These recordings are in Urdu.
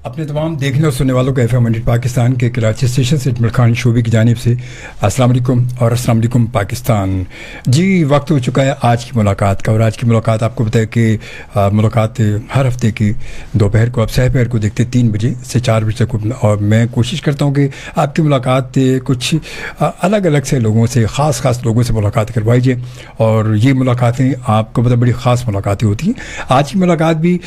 اپنے تمام دیکھنے اور سننے والوں کو FM 100 پاکستان کے کراچی اسٹیشن سے اجمل خان شعبے کی جانب سے السلام علیکم اور السلام علیکم پاکستان. جی وقت ہو چکا ہے آج کی ملاقات کا, اور آج کی ملاقات آپ کو بتائے کہ ملاقات ہر ہفتے کی دوپہر کو, اب سہ پہر کو دیکھتے 3 بجے سے 4 بجے تک, اور میں کوشش کرتا ہوں کہ آپ کی ملاقات کچھ الگ الگ سے لوگوں سے, خاص لوگوں سے ملاقات کروائی جائے, اور یہ ملاقاتیں آپ کو پتہ بڑی خاص ملاقاتیں ہوتی ہیں. آج کی ملاقات بھی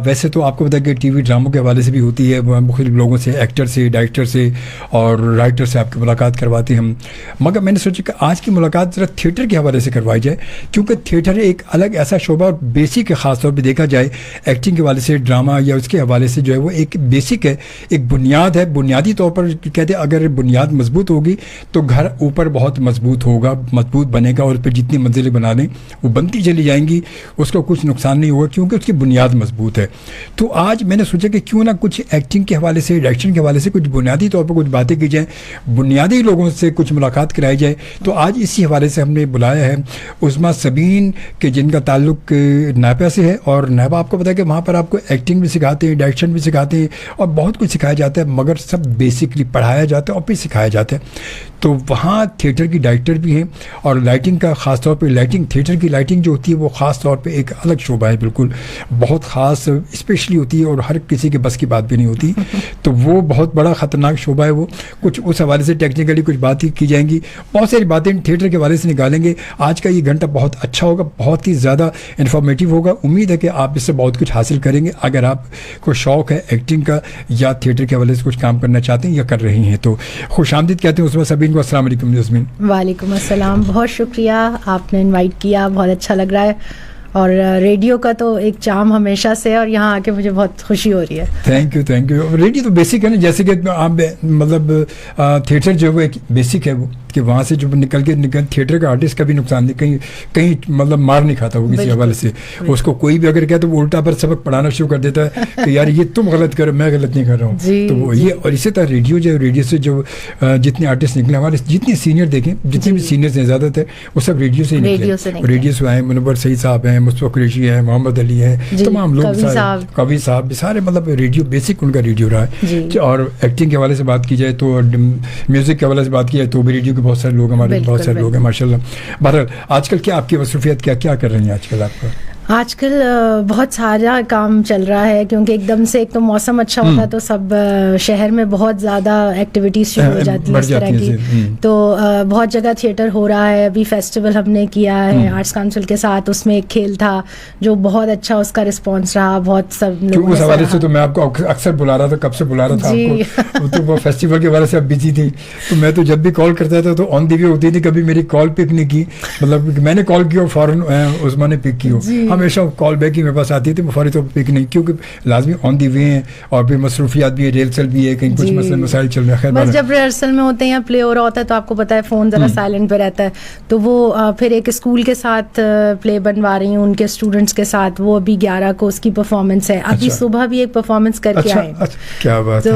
ویسے تو آپ کو پتہ کہ ٹی وی ڈراموں کے حوالے سے بھی ہوتی ہے, مختلف لوگوں سے, ایکٹر سے, ڈائریکٹر سے اور رائٹر سے آپ کی ملاقات کرواتے ہیں ہم, مگر میں نے سوچا کہ آج کی ملاقات ذرا تھیٹر کے حوالے سے کروائی جائے, کیونکہ تھیٹر ایک الگ ایسا شعبہ اور بیسک ہے. خاص طور پہ دیکھا جائے ایکٹنگ کے حوالے سے, ڈرامہ یا اس کے حوالے سے جو ہے وہ ایک بیسک ہے, ایک بنیاد ہے. بنیادی طور پر کہتے ہیں اگر بنیاد مضبوط ہوگی تو گھر اوپر بہت مضبوط ہوگا, مضبوط بنے گا, اور اس پہ جتنی منزلیں بنا لیں وہ بنتی چلی جائیں گی, اس کو کچھ نقصان نہیں ہوگا کیونکہ اس کی بنیاد مضبوط ہے. تو آج میں نے سوچا کہ کیوں نہ کچھ ایکٹنگ کے حوالے سے, ڈائریکشن کے حوالے سے کچھ بنیادی طور پر کچھ باتیں کی جائیں, بنیادی لوگوں سے کچھ ملاقات کرائی جائے. تو آج اسی حوالے سے ہم نے بلایا ہے عظمیٰ سبین کہ جن کا تعلق نائپا سے ہے, اور نائپا آپ کو پتا ہے کہ وہاں پر آپ کو ایکٹنگ بھی سکھاتے ہیں, ڈائریکشن بھی سکھاتے ہیں, اور بہت کچھ سکھایا جاتا ہے, مگر سب بیسکلی پڑھایا جاتا ہے اور پھر سکھایا جاتا ہے. تو وہاں تھیٹر کی ڈائریکٹر بھی ہیں, اور لائٹنگ کا خاص طور پہ لائٹنگ, تھیٹر کی لائٹنگ جو ہوتی ہے وہ خاص طور پہ ایک الگ شعبہ ہے, بالکل بہت خاص اسپیشلی ہوتی ہے, اور ہر کسی کے بس کی بات بھی نہیں ہوتی. تو وہ بہت بڑا خطرناک شعبہ ہے وہ. کچھ اس حوالے سے ٹیکنیکلی کچھ باتیں کی جائیں گی, بہت ساری باتیں تھیٹر کے حوالے سے نکالیں گے. آج کا یہ گھنٹہ بہت اچھا ہوگا, بہت ہی زیادہ انفارمیٹیو ہوگا. امید ہے کہ آپ اس سے بہت کچھ حاصل کریں گے اگر آپ کو شوق ہے ایکٹنگ کا یا تھیٹر کے حوالے سے کچھ کام کرنا چاہتے ہیں یا کر رہی ہیں. تو خوش آمدید کہتے ہیں عظمیٰ سبین کو. السلام علیکم یاسمین. وعلیکم السلام, بہت شکریہ, آپ نے انوائٹ کیا, بہت اچھا لگ رہا ہے, اور ریڈیو کا تو ایک چام ہمیشہ سے, اور یہاں آ کے مجھے بہت خوشی ہو رہی ہے. Thank you. ریڈیو تو بیسک ہے نا, جیسے کہ آپ مطلب تھیٹر جو ہے وہ ایک بیسک ہے وہ, کہ وہاں سے جو نکل تھیٹر کا آرٹسٹ کا بھی نقصان نہیں, کہیں مطلب مار نہیں کھاتا وہ کسی حوالے سے. اس کو کوئی بھی اگر کہے تو وہ الٹا پر سبق پڑھانا شروع کر دیتا ہے کہ یار یہ تم غلط کرو, میں غلط نہیں کر رہا ہوں. تو وہ یہ, اور اسی طرح ریڈیو جو ہے, ریڈیو سے جو جتنے آرٹسٹ نکلے, ہمارے جتنے سینئر دیکھیں, جتنے بھی سینئرز ہیں زیادہ تر وہ سب ریڈیو سے ہی نکلے. ریڈیو سے آئے, منور سعید صاحب ہیں, مصطفیٰ قریشی ہیں, محمد علی ہیں, تمام لوگ, کبھی صاحب سارے, مطلب ریڈیو بیسک ان کا ریڈیو رہا ہے. اور ایکٹنگ کے حوالے سے بات کی جائے تو, میوزک کے حوالے سے بات کی جائے تو بھی ریڈیو کے بہت سارے لوگ, ہمارے بہت سارے لوگ ہیں ماشاء اللہ. بہرحال آج کل کیا آپ کی مصروفیت, کیا کر رہی ہیں آج کل آپ کا؟ آج کل بہت سارا کام چل رہا ہے, کیونکہ ایک دم سے ایک تو موسم اچھا ہوتا ہے تو سب شہر میں بہت زیادہ ایکٹیویٹیز شروع ہو جاتی ہیں اس طرح کی. تو بہت جگہ تھیٹر ہو رہا ہے. ابھی فیسٹیول ہم نے کیا ہے آرٹس کاؤنسل کے ساتھ, اس میں ایک کھیل تھا جو بہت اچھا اس کا رسپانس رہا, بہت سب لوگ. اس حوالے سے تو میں آپ کو اکثر بلا رہا تھا, کب سے بلا رہا تھا آپ کو, تو وہ فیسٹیول کے حوالے سے اب بزی تھی, تو میں تو جب بھی کال کرتا تھا تو آن دی وے ہوتی تھی, کبھی میری کال پک نہیں کی, مطلب میں نے کال کی اور فوراً عظمیٰ نے پک کی ہو. ہمیشہ کال بیک میرے پاس آتی تھی, وہ فوری طور پہ پک نہیں, کیونکہ لازمی آن دی وے ہیں, اور پھر مصروفیات بھی ہے, ریہرسل بھی ہے, کہیں کچھ مسئلے مسائل چل رہے ہیں. بس جب ریہرسل میں ہوتے ہیں یا پلے ہو رہا ہوتا ہے تو آپ کو پتا ہے فون ذرا سائلنٹ پہ رہتا ہے, تو وہ پھر ایک اسکول کے ساتھ پلے بنوا رہی ہوں ان کے اسٹوڈنٹس کے ساتھ, وہ ابھی 11 کو اس کی پرفارمنس ہے. ابھی صبح بھی ایک پرفارمنس کر کے آئے. کیا بات. تو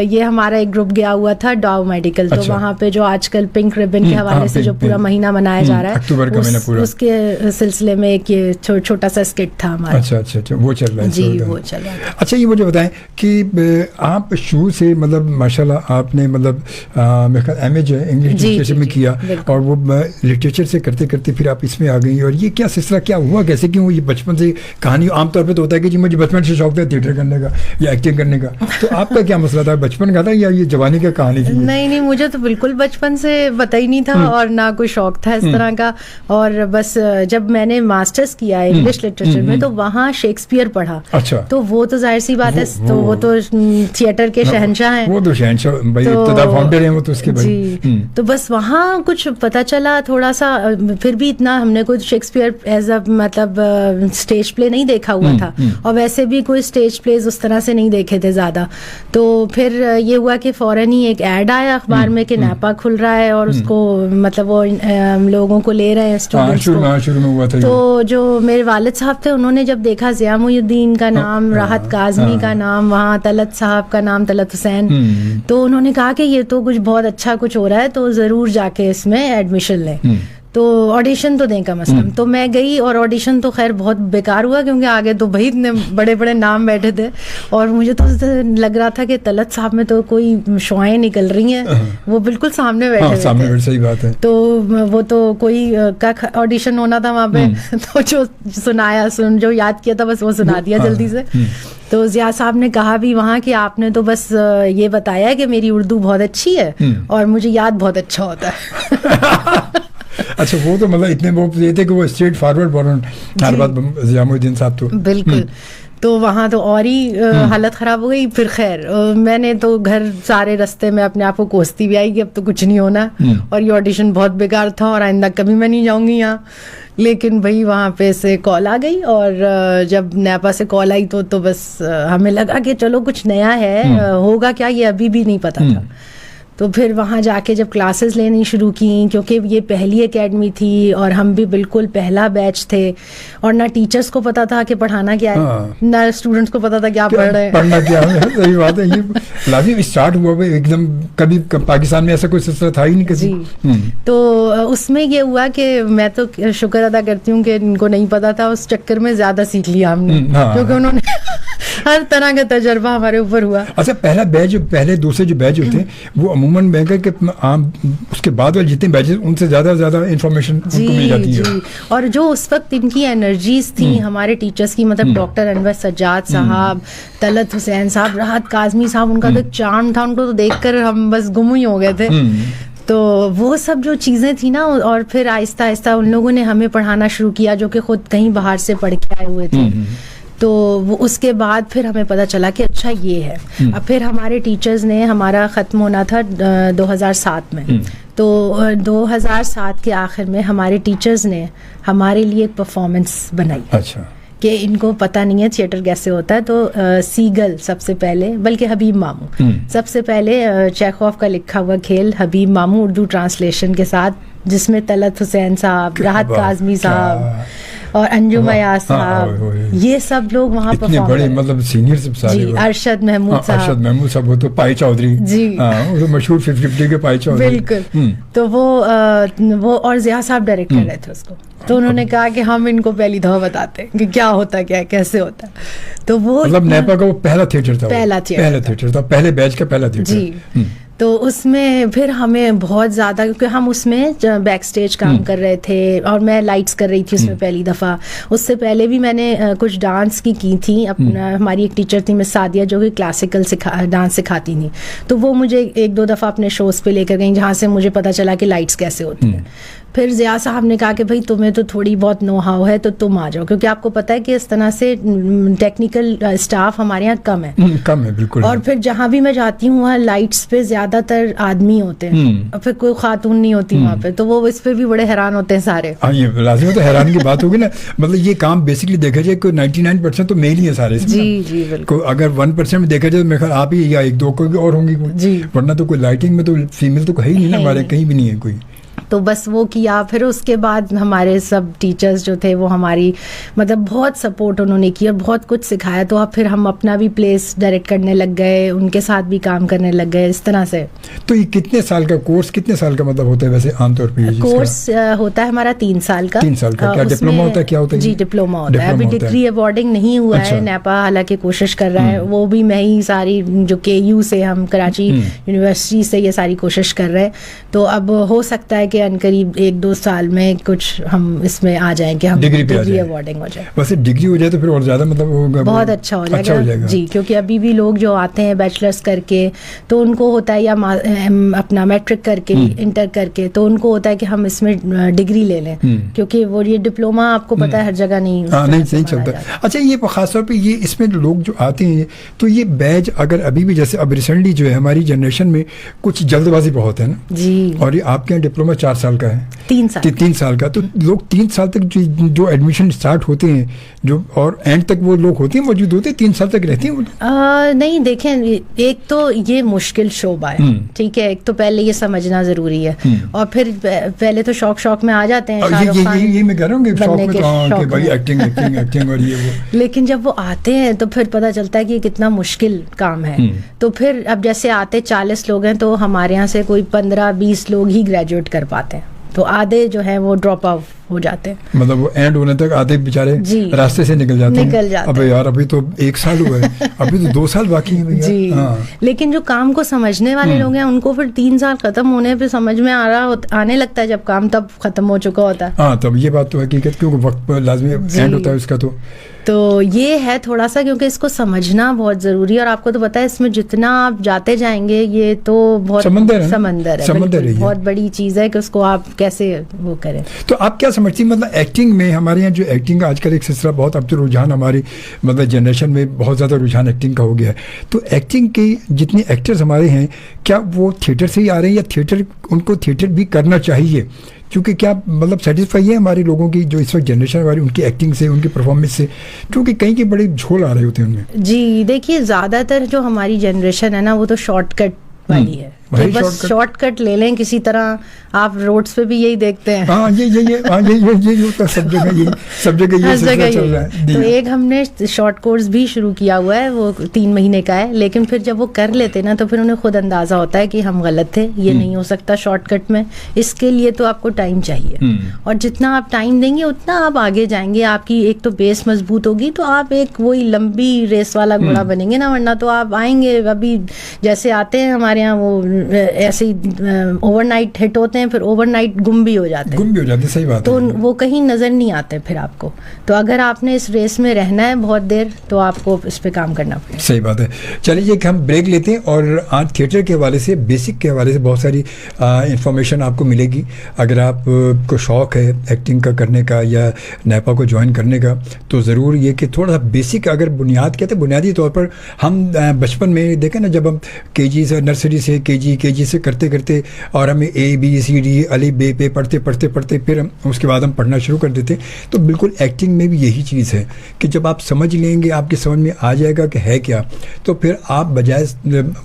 یہ ہمارا ایک گروپ گیا ہوا تھا ڈاؤ میڈیکل, تو وہاں پہ جو آج کل پنک ریبن کے حوالے سے جو پورا مہینہ منایا جا رہا ہے, اس کے سلسلے میں ایک یہ چھوٹا سا اسکٹ تھا ہمارا. اچھا وہ چل رہا ہے. جی وہ چل رہا ہے. اچھا یہ مجھے بتائیں کہ آپ شروع سے مطلب ماشاءاللہ آپ نے مطلب میرے خیال ایم اے جو ہے انگلش لٹریچر میں کیا, اور وہ لٹریچر سے کرتے کرتے پھر آپ اس میں آ گئی, اور یہ کیا سلسلہ کیا ہوا, کیسے کیوں یہ بچپن سے کہانی عام طور پہ تو ہوتا ہے کہ جی مجھے بچپن سے شوق تھا تھیٹر کرنے کا یا ایکٹنگ کرنے کا, تو آپ کا کیا مسئلہ تھا, بچپن کا تھا یا یہ جوانی کا کہانی تھی؟ نہیں مجھے تو بالکل بچپن سے پتہ ہی نہیں تھا, اور نہ کوئی شوق تھا اس طرح کا. اور بس جب میں نے ماسٹرز کیا انگلش لٹریچر میں تو وہاں شیکسپیئر پڑھا, تو وہ تو ظاہر سی بات ہے, تو وہ تو تھیٹر کے شہنشاہ ہیں, وہ تو شہنشاہ بھائی, ابتدا فاؤنڈر ہیں وہ تو اس کے بھائی. تو بس وہاں کچھ پتہ چلا تھوڑا سا, پھر بھی اتنا ہم نے کوئی شیکسپیئر ایز اے مطلب اسٹیج پلے نہیں دیکھا ہوا تھا, اور ویسے بھی کوئی اسٹیج پلیز اس طرح سے نہیں دیکھے تھے زیادہ. تو پھر یہ ہوا کہ فوراً ہی ایک ایڈ آیا اخبار میں کہ نیپا کھل رہا ہے, اور اس کو مطلب وہ لوگوں کو لے رہے ہیں اسٹوڈنٹس کو. تو جو میرے والد صاحب تھے انہوں نے جب دیکھا ضیاء محی الدین کا نام, راحت کاظمی کا نام, وہاں طلعت صاحب کا نام طلعت حسین, تو انہوں نے کہا کہ یہ تو کچھ بہت اچھا کچھ ہو رہا ہے, تو ضرور جا کے اس میں ایڈمیشن لیں. تو آڈیشن تو دیں کم از کم. تو میں گئی اور آڈیشن تو خیر بہت بیکار ہوا کیونکہ آگے تو بھائی اتنے بڑے بڑے نام بیٹھے تھے اور مجھے تو لگ رہا تھا کہ طلعت صاحب میں تو کوئی شعائیں نکل رہی ہیں, وہ بالکل سامنے بیٹھے ہوئے تھے. صحیح بات ہے. تو وہ تو کوئی کا آڈیشن ہونا تھا وہاں پہ, تو جو سنایا جو یاد کیا تھا بس وہ سنا دیا جلدی سے. تو ضیاء صاحب نے کہا بھی وہاں کہ آپ نے تو بس یہ بتایا کہ میری اردو بہت اچھی ہے اور مجھے یاد بہت اچھا ہوتا ہے. اچھا, وہ تو مطلب اتنے وہ یہ تھے کہ وہ اسٹریٹ فارورڈ بولن ہر بات ضیاء محی الدین صاحب تو بالکل. تو وہاں تو اور ہی حالت خراب ہو گئی. پھر خیر میں نے تو گھر سارے رستے میں اپنے آپ کو کوستی بھی آئی کہ اب تو کچھ نہیں ہونا اور یہ آڈیشن بہت بیکار تھا اور آئندہ کبھی میں نہیں جاؤں گی یہاں. لیکن بھائی وہاں پہ سے کال آ گئی اور جب نیپا سے کال آئی تو بس ہمیں لگا کہ چلو کچھ نیا ہے, ہوگا کیا یہ ابھی بھی نہیں پتا تھا. تو پھر وہاں جا کے جب کلاسز لینی شروع کی, کیونکہ یہ پہلی اکیڈمی تھی اور ہم بھی بالکل پہلا بیچ تھے اور نہ ٹیچرز کو پتا تھا کہ پڑھانا کیا ہے, نہ اسٹوڈنٹس کو پتا تھا کیا پڑھ رہے ہیں, پڑھنا کیا ہے. صحیح بات ہے. یہ لازم اسٹارٹ ہوا ایک دم, کبھی پاکستان میں ایسا کوئی سلسلہ تھا ہی نہیں کسی. تو اس میں یہ ہوا کہ میں تو شکر ادا کرتی ہوں کہ ان کو نہیں پتا تھا, اس چکر میں زیادہ سیکھ لیا ہم نے کیونکہ انہوں نے ہر طرح کا تجربہ ہمارے اوپر ہوا. اچھا, پہلا بیچ پہلے دوسرے جو بیچ ہوتے ہیں وہ عموماً بینکر کے اس کے بعد والے جتنے بیچز ان سے زیادہ انفارمیشن ان کو مل جاتی ہے. اور جو اس وقت ان کی انرجیز تھیں ہمارے ٹیچرز کی, مطلب ڈاکٹر انور سجاد صاحب, طلعت حسین صاحب, راحت کاظمی صاحب, ان کا تو چارم تھا, ان کو تو دیکھ کر ہم بس گم ہی ہو گئے تھے. تو وہ سب جو چیزیں تھیں نا, اور پھر آہستہ آہستہ ان لوگوں نے ہمیں پڑھانا شروع کیا جو کہ خود کہیں باہر سے پڑھ کے آئے ہوئے تھے. تو وہ اس کے بعد پھر ہمیں پتہ چلا کہ اچھا یہ ہے. اب پھر ہمارے ٹیچرز نے, ہمارا ختم ہونا تھا 2007 میں, تو 2007 کے آخر میں ہمارے ٹیچرز نے ہمارے لیے ایک پرفارمنس بنائی. اچھا, کہ ان کو پتہ نہیں ہے تھیٹر کیسے ہوتا ہے. تو سیگل سب سے پہلے, بلکہ حبیب ماموں سب سے پہلے چیخوف کا لکھا ہوا کھیل حبیب ماموں اردو ٹرانسلیشن کے ساتھ, جس میں طلعت حسین صاحب, راحت کاظمی صاحب اور انجم ایاز صاحب, یہ سب لوگ وہاں اتنے بڑے مطلب سینئر سارے, ارشد محمود صاحب, وہ تو پائی چودھری, جی مشہور 50 کے پائی چودھری, بالکل. تو وہ اور ضیاء صاحب ڈائریکٹ کر رہے تھے اس کو. تو انہوں نے کہا کہ ہم ان کو پہلی دفعہ بتاتے ہیں کہ کیا ہوتا ہے, کیا کیسے ہوتا ہے. تو وہ مطلب نیپا کا وہ پہلا تھیٹر تھا, پہلے بیچ کا پہلا تھیٹر. جی. تو اس میں پھر ہمیں بہت زیادہ, کیونکہ ہم اس میں بیک سٹیج کام کر رہے تھے اور میں لائٹس کر رہی تھی اس میں پہلی دفعہ. اس سے پہلے بھی میں نے کچھ ڈانس کی تھی. اپنا ہماری ایک ٹیچر تھی مس سعدیہ جو کہ کلاسیکل ڈانس سکھاتی تھیں, تو وہ مجھے 1-2 دفعہ اپنے شوز پہ لے کر گئیں جہاں سے مجھے پتہ چلا کہ لائٹس کیسے ہوتی ہیں. پھر ضیاء صاحب نے کہا کہ بھائی تمہیں تو تھوڑی بہت نو ہاؤ ہے تو تم آ جاؤ, کیونکہ آپ کو پتہ ہے کہ اس طرح سے ٹیکنیکل اسٹاف ہمارے یہاں کم ہے بالکل. اور پھر جہاں بھی میں جاتی ہوں وہاں لائٹس پہ زیادہ تر آدمی ہوتے ہیں اور پھر کوئی خاتون نہیں ہوتی وہاں پہ, تو وہ اس پہ بھی بڑے حیران ہوتے ہیں سارے. یہ لازم ہے, تو حیرانی کی بات ہوگی نا. مطلب یہ کام بیسکلی دیکھا جائے کہ 99% تو میل ہی ہے سارے. جی بالکل. اگر 1% میں دیکھا جائے تو میرے خیال آپ ہی یا 1-2 کوئی اور ہوں گی, ورنہ تو کوئی لائٹنگ میں تو فیمیل تو کہیں نہیں نا, ہمارے کہیں بھی نہیں ہے کوئی. تو بس وہ کیا. پھر اس کے بعد ہمارے سب ٹیچرز جو تھے وہ ہماری مطلب بہت سپورٹ انہوں نے کی اور بہت کچھ سکھایا. تو اب پھر ہم اپنا بھی پلیس ڈائریکٹ کرنے لگ گئے, ان کے ساتھ بھی کام کرنے لگ گئے اس طرح سے. تو یہ کتنے سال کا کورس, کتنے سال کا مطلب ہوتا ہے ویسے عام طور پہ؟ کورس ہوتا ہے ہمارا 3 سال کا. 3 سال کا. کیا ڈپلوما ہوتا ہے, کیا ہوتا ہے؟ جی ڈپلوما ہوتا ہے. ابھی ڈگری ایوارڈنگ نہیں ہوا ہے, نیپا حالانکہ کوشش کر رہا ہے, وہ بھی میں ہی ساری جو KU سے, ہم کراچی یونیورسٹی سے یہ ساری کوشش کر رہے ہیں. تو اب ہو سکتا ہے کہ عنقریب 1-2 سال میں کچھ ہم اس میں آ جائیں کہ ہم ڈگری ایوارڈنگ ہو جائے. ویسے ڈگری ہو جائے تو پھر اور زیادہ مطلب ہوگا, بہت اچھا ہو جائے گا. جی, کیونکہ ابھی بھی لوگ جو آتے ہیں بیچلرس کر کے تو ان کو ہوتا ہے, یا اپنا میٹرک کر کے, انٹر کر کے, تو ان کو ہوتا ہے کہ ہم اس میں ڈگری لے لیں, کیونکہ وہ یہ ڈپلوما آپ کو پتا ہے ہر جگہ نہیں صحیح چلتا. اچھا, یہ خاص طور پہ یہ اس میں لوگ جو آتے ہیں تو یہ بیچ اگر ابھی بھی جیسے اب ریسنٹلی جو ہے ہماری جنریشن میں کچھ جلد بازی بہت ہے نا جی, اور یہ آپ کے یہاں ڈپلوما 4 سال کا ہے, 3 سال کا. تو لوگ 3 سال تک جو ایڈمیشن اسٹارٹ ہوتے ہیں جو اور اینڈ تک وہ لوگ ہوتے ہیں موجود ہوتے ہیں 3 سال تک رہتے ہیں. نہیں دیکھیں, ایک تو یہ مشکل شعبہ ہے, ٹھیک ہے, ایک تو پہلے یہ سمجھنا ضروری ہے, اور پھر پہلے تو شوق میں آ جاتے ہیں, یہ میں کہہ رہا ہوں کہ شوق میں کہ بھائی ایکٹنگ اور یہ وہ, لیکن جب وہ آتے ہیں تو پھر پتہ چلتا ہے کہ یہ کتنا مشکل کام ہے. تو پھر اب جیسے آتے 40 لوگ ہیں تو ہمارے یہاں سے کوئی 15-20 لوگ ہی گریجویٹ کر پاتے ہیں, تو آدھے جو ہے وہ ڈراپ آؤٹ ہو جاتے ہیں. مطلب وہ اینڈ ہونے تک آدھے بیچارے راستے سے نکل جاتے ہیں. ابھی یار ابھی تو 1 سال ہوا ہے, ابھی تو 2 سال باقی ہیں بھیا. جی لیکن جو کام کو سمجھنے والے لوگ ہیں ان کو پھر 3 سال ختم ہونے پہ سمجھ میں آنے لگتا ہے جب کام تب ختم ہو چکا ہوتا ہے. ہاں تب یہ بات تو حقیقت, کیونکہ وقت پر لازمی اینڈ ہوتا ہے اس کا. تو یہ ہے تھوڑا سا, کیونکہ اس کو سمجھنا بہت ضروری ہے, اور آپ کو تو پتا ہے اس میں جتنا آپ جاتے جائیں گے یہ تو بہت سمندر ہے, بہت بڑی چیز ہے کہ اس کو آپ کیسے وہ کریں. تو آپ کیا سمجھتی ہیں, مطلب ایکٹنگ میں ہمارے یہاں جو ایکٹنگ آج کل ایک سلسلہ بہت, اب تو رجحان ہماری مطلب جنریشن میں بہت زیادہ رجحان ایکٹنگ کا ہو گیا ہے, تو ایکٹنگ کے جتنے ایکٹرز ہمارے ہیں کیا وہ تھیٹر سے ہی آ رہے ہیں, یا تھیٹر ان کو تھیٹر بھی کرنا چاہیے, کیونکہ کیا مطلب سیٹسفائی ہے ہمارے لوگوں کی جو اس وقت جنریشن ہماری ان کی ایکٹنگ سے, ان کی پرفارمنس سے, کیونکہ کہیں کے بڑے جھول آ رہے ہوتے ہیں ان میں. جی دیکھیے زیادہ تر جو ہماری جنریشن ہے نا وہ تو شارٹ کٹ والی ہے, بس شارٹ کٹ لے لیں کسی طرح. آپ روڈس پہ بھی یہی دیکھتے ہیں. ہاں یہ سب جگہ یہ چل رہا ہے. تو ایک ہم نے شارٹ کورس بھی شروع کیا ہوا ہے, وہ 3 مہینے کا ہے, لیکن پھر جب وہ کر لیتے نا تو پھر انہیں خود اندازہ ہوتا ہے کہ ہم غلط تھے, یہ نہیں ہو سکتا شارٹ کٹ میں. اس کے لیے تو آپ کو ٹائم چاہیے, اور جتنا آپ ٹائم دیں گے اتنا آپ آگے جائیں گے. آپ کی ایک تو بیس مضبوط ہوگی, تو آپ ایک وہی لمبی ریس والا گھوڑا بنیں گے نا, ورنہ تو آپ آئیں گے ابھی جیسے آتے ہیں ہمارے یہاں وہ ایسے اوور نائٹ ہٹ ہوتے ہیں, پھر اوور نائٹ گم بھی ہو جاتے ہیں. صحیح بات. تو وہ کہیں نظر نہیں آتے پھر آپ کو. تو اگر آپ نے اس ریس میں رہنا ہے بہت دیر تو آپ کو اس پہ کام کرنا پڑے. صحیح بات ہے. چلیے کہ ہم بریک لیتے ہیں, اور آج تھیٹر کے حوالے سے, بیسک کے حوالے سے بہت ساری انفارمیشن آپ کو ملے گی. اگر آپ کو شوق ہے ایکٹنگ کا کرنے کا یا نیپا کو جوائن کرنے کا, تو ضرور یہ کہ تھوڑا سا بیسک اگر بنیاد کہتے ہیں, بنیادی طور پر ہم بچپن میں دیکھیں نا, جب ہم کے جی سے نرسری سے کے جی سے کرتے کرتے اور ہمیں ABCD الف بے پہ پڑھتے پھر اس کے بعد ہم پڑھنا شروع کر دیتے. تو بالکل ایکٹنگ میں بھی یہی چیز ہے کہ جب آپ سمجھ لیں گے, آپ کی سمجھ میں آ جائے گا کہ ہے کیا, تو پھر آپ بجائے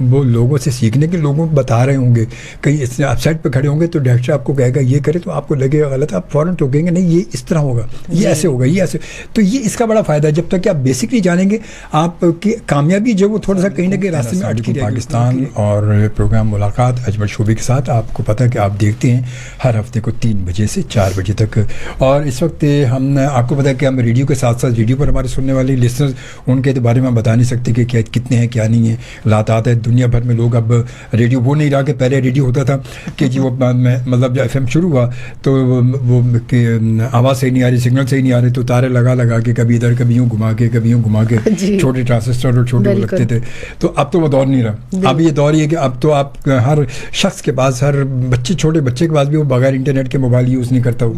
وہ لوگوں سے سیکھنے کے, لوگوں کو بتا رہے ہوں گے, کہیں آپ سائڈ پہ کھڑے ہوں گے تو ڈائریکٹر آپ کو کہے گا یہ کرے, تو آپ کو لگے گا غلط, آپ فوراً ٹوکیں گے نہیں یہ اس طرح ہوگا, یہ ایسے ہوگا, یہ ایسے. تو یہ اس کا بڑا فائدہ ہے. جب تک کہ آپ بیسکلی جانیں گے, آپ کی کامیابی جو وہ تھوڑا سا کہیں نہ کہیں راستے میں اٹکی رہے گی. پاکستان اور پروگرام ملاقات اجمل شوبی کے ساتھ, آپ کو پتہ ہے کہ آپ دیکھتے ہیں ہر ہفتے کو 3 بجے سے 4 بجے تک. اور اس وقت ہم آپ کو پتہ ہے کہ ہم ریڈیو کے ساتھ ساتھ ریڈیو پر ہمارے سننے والے لسنرز, ان کے بارے میں ہم بتا نہیں سکتے کہ کیا کتنے ہیں کیا نہیں ہیں. لاتعداد ہے دنیا بھر میں لوگ. اب ریڈیو وہ نہیں رہا کہ پہلے ریڈیو ہوتا تھا کہ جی وہ مطلب جب FM شروع ہوا تو وہ کہ آواز صحیح نہیں آ رہی, سگنل صحیح نہیں آ رہے, تو تارے لگا کے کبھی ادھر کبھی یوں گھما کے چھوٹے ٹرانسسٹر اور چھوٹے لگتے تھے. تو اب تو وہ دور نہیں رہا. اب یہ دور یہ کہ اب تو آپ ہر شخص کے پاس, ہر چھوٹے بچے کے پاس بھی وہ بغیر انٹرنیٹ کے موبائل یوز نہیں کرتا ہو.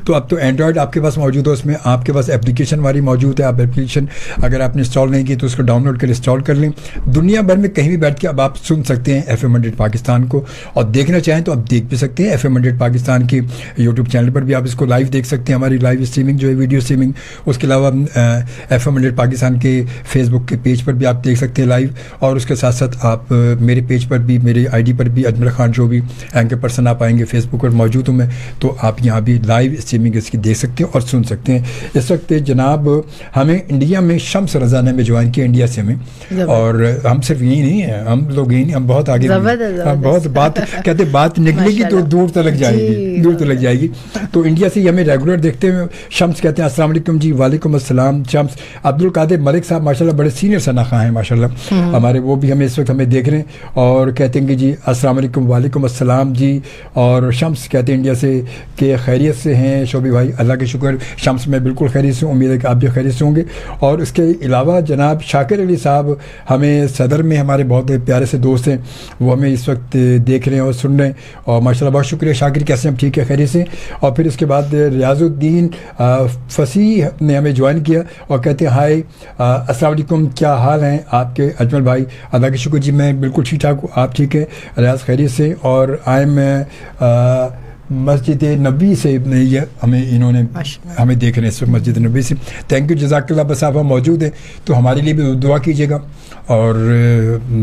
تو اب تو اینڈرائڈ آپ کے پاس موجود ہے, اس میں آپ کے پاس اپلیکیشن ہماری موجود ہے. آپ اپلیکیشن اگر آپ نے انسٹال نہیں کی تو اس کو ڈاؤن لوڈ کر انسٹال کر لیں. دنیا بھر میں کہیں بھی بیٹھ کے اب آپ سن سکتے ہیں FM 100 پاکستان کو, اور دیکھنا چاہیں تو آپ دیکھ بھی سکتے ہیں. FM 100 پاکستان کی یوٹیوب چینل پر بھی آپ اس کو لائیو دیکھ سکتے ہیں, ہماری لائیو اسٹریمنگ جو ہے ویڈیو اسٹریمنگ. اس کے علاوہ FM 100 پاکستان کے فیس بک کے پیج پر بھی آپ دیکھ سکتے ہیں لائیو, اور اس کے ساتھ ساتھ آپ میرے پیج پر بھی, میرے ID پر بھی اجمل خان جو بھی اینکر پرسن آپ آئیں گے فیس بک پر موجود ہوں میں, تو آپ یہاں بھی لائیو اسٹریمنگ اس کی دیکھ سکتے ہیں اور سن سکتے ہیں. اس وقت جناب ہمیں انڈیا میں شمس رضا نے جوائن کیا انڈیا سے ہمیں, اور ہم صرف یہی نہیں ہیں, ہم لوگ یہی نہیں, ہم بہت آگے, بہت بات کہتے بات نکلے گی تو دور تلک جائے گی. تو انڈیا سے ہمیں ریگولر دیکھتے ہیں. شمس کہتے ہیں السلام علیکم جی. وعلیکم السلام. شمس عبد القادر ملک صاحب ماشاءاللہ بڑے سینئر شناخواں ہیں ماشاءاللہ ہمارے, وہ بھی ہمیں اس وقت ہمیں دیکھ رہے ہیں اور کہتے ہیں کہ جی السلام علیکم. وعلیکم السلام جی. اور شمس کہتے ہیں انڈیا سے کہ خیریت سے ہیں شعبی بھائی. اللہ کے شکر شمس میں بالکل خیریت سے ہوں, امید ہے کہ آپ بھی خیریت سے ہوں گے. اور اس کے علاوہ جناب شاکر علی صاحب ہمیں صدر میں ہمارے بہت پیارے سے دوست ہیں, وہ ہمیں اس وقت دیکھ رہے ہیں اور سن رہے ہیں, اور ماشاءاللہ بہت شکریہ شاکر. کیسے ہم ٹھیک ہے خیریت سے. اور پھر اس کے بعد ریاض الدین فصیح نے ہمیں جوائن کیا اور کہتے ہیں ہائے السلام علیکم, کیا حال ہیں آپ کے اجمل بھائی. اللہ کے شکر جی میں بالکل ٹھیک ٹھاک ہوں, آپ ٹھیک ہے ریاض خیریت سے. اور مسجد نبی سے یہ انہوں نے ہمیں دیکھ رہے ہیں اس وقت مسجد نبی سے. تھینک یو جزاک اللہ. بس آپ موجود ہیں تو ہمارے لیے بھی دعا کیجیے گا, اور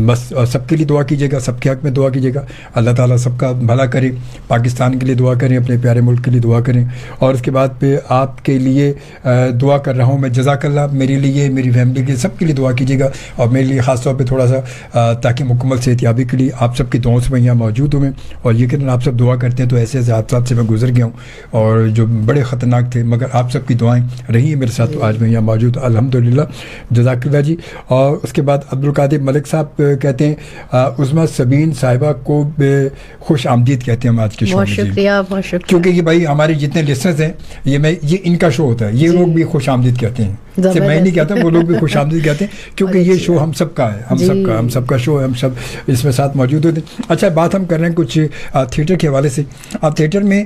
بس سب کے لیے دعا کیجیے گا, سب کے حق میں دعا کیجیے گا. اللہ تعالیٰ سب کا بھلا کرے, پاکستان کے لیے دعا کریں, اپنے پیارے ملک کے لیے دعا کریں. اور اس کے بعد پہ آپ کے لیے دعا کر رہا ہوں میں, جزاک اللہ. میرے لیے, میری فیملی کے, سب کے لیے دعا کیجیے گا, اور میرے لیے خاص طور پہ تھوڑا سا تاکہ مکمل صحتیابی کے لیے آپ سب کی دعاؤں سے میں یہاں موجود ہوں میں. اور یہ کہ آپ سب دعا کرتے ہیں تو ایسے ساتھ ساتھ سے میں گزر گیا ہوں اور جو بڑے خطرناک تھے، مگر آپ سب کی دعائیں رہی ہیں میرے ساتھ، تو آج میں یہاں موجود ہوں الحمدللہ، جزاک اللہ جی. اور اس کے بعد عبدالقادر ملک صاحب کہتے ہیں عظمیٰ سبین صاحبہ کو خوش آمدید کہتے ہیں ہم آج کے شو میں. بہت شکریہ، بہت شکریہ. کیونکہ یہ بھائی ہمارے جتنے لسنرز ہیں یہ ان کا شو ہوتا ہے، یہ لوگ بھی خوش آمدید کہتے ہیں، میں نہیں کہتا، وہ لوگ بھی خوش آمدید کہتے ہیں، کیونکہ یہ شو ہم سب کا ہے، ہم سب کا شو ہے، ہم سب اس میں ساتھ موجود ہوتے ہیں. اچھا، بات ہم کر رہے ہیں کچھ تھیٹر کے حوالے سے. آپ تھیٹر میں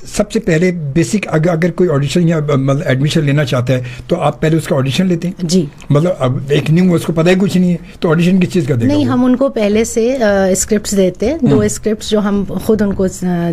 سب سے پہلے بیسک اگر کوئی آڈیشن یا مطلب ایڈمیشن لینا چاہتا ہے تو آپ پہلے اس کا آڈیشن لیتے ہیں؟ جی. مطلب اب ایک نیو اس کو پتہ ہی کچھ نہیں ہے تو آڈیشن کس چیز کا دے گا؟ نہیں، ہم ان کو پہلے سے اسکرپٹس دیتے ہیں، 2 اسکرپٹس جو ہم خود ان کو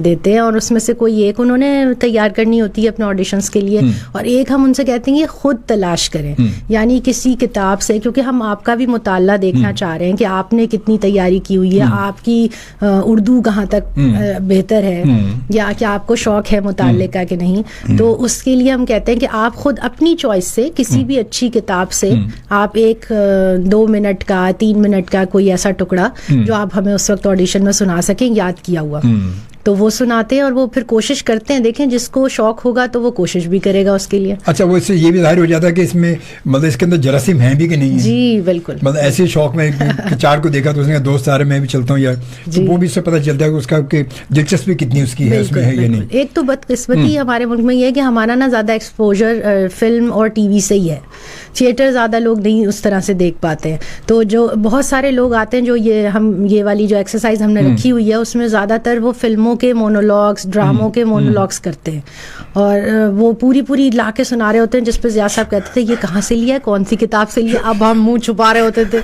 دیتے ہیں، اور اس میں سے کوئی ایک انہوں نے تیار کرنی ہوتی ہے اپنے آڈیشنس کے لیے، اور ایک ہم ان سے کہتے ہیں کہ خود تلاش کریں، یعنی کسی کتاب سے، کیونکہ ہم آپ کا بھی مطالعہ دیکھنا چاہ رہے ہیں کہ آپ نے کتنی تیاری کی ہوئی ہے، آپ کی اردو کہاں تک بہتر ہے، یا کہ آپ کو شوق ہے مطالعے کا کہ نہیں. تو اس کے لیے ہم کہتے ہیں کہ آپ خود اپنی چوائس سے کسی بھی اچھی کتاب سے آپ ایک 2 منٹ کا 3 منٹ کا کوئی ایسا ٹکڑا جو آپ ہمیں اس وقت آڈیشن میں سنا سکیں یاد کیا ہوا، تو وہ سناتے ہیں اور وہ پھر کوشش کرتے ہیں. دیکھیں جس کو شوق ہوگا تو وہ کوشش بھی کرے گا اس کے لیے. اچھا، وہ اس سے یہ بھی ظاہر ہو جاتا ہے کہ اس میں مطلب اس کے اندر جراثیم ہیں بھی کہ نہیں ہے؟ جی بالکل. مطلب ایسے شوق میں 4 کو دیکھا تو اس نے دوست آ رہے میں بھی چلتا ہوں یار، تو وہ بھی اس سے پتہ چلتا ہے کہ اس کا کہ دلچسپی کتنی اس کی ہے اس میں ہے یا نہیں. ایک تو بدقسمتی ہمارے ملک میں یہ ہے کہ ہمارا نا زیادہ ایکسپوجر فلم اور ٹی وی سے ہی ہے، تھیٹر زیادہ لوگ نہیں اس طرح سے دیکھ پاتے ہیں. تو جو بہت سارے لوگ آتے ہیں جو یہ والی جو ایکسرسائز ہم نے رکھی ہوئی ہے اس میں زیادہ تر وہ فلموں کے مونولوگس، ڈراموں کے مونولوگس کرتے ہیں، اور وہ پوری لا کے سنا رہے ہوتے ہیں، جس پہ ضیاء صاحب کہتے تھے یہ کہاں سے لیا ہے، کون سی کتاب سے لیا. اب ہم منہ چھپا رہے ہوتے تھے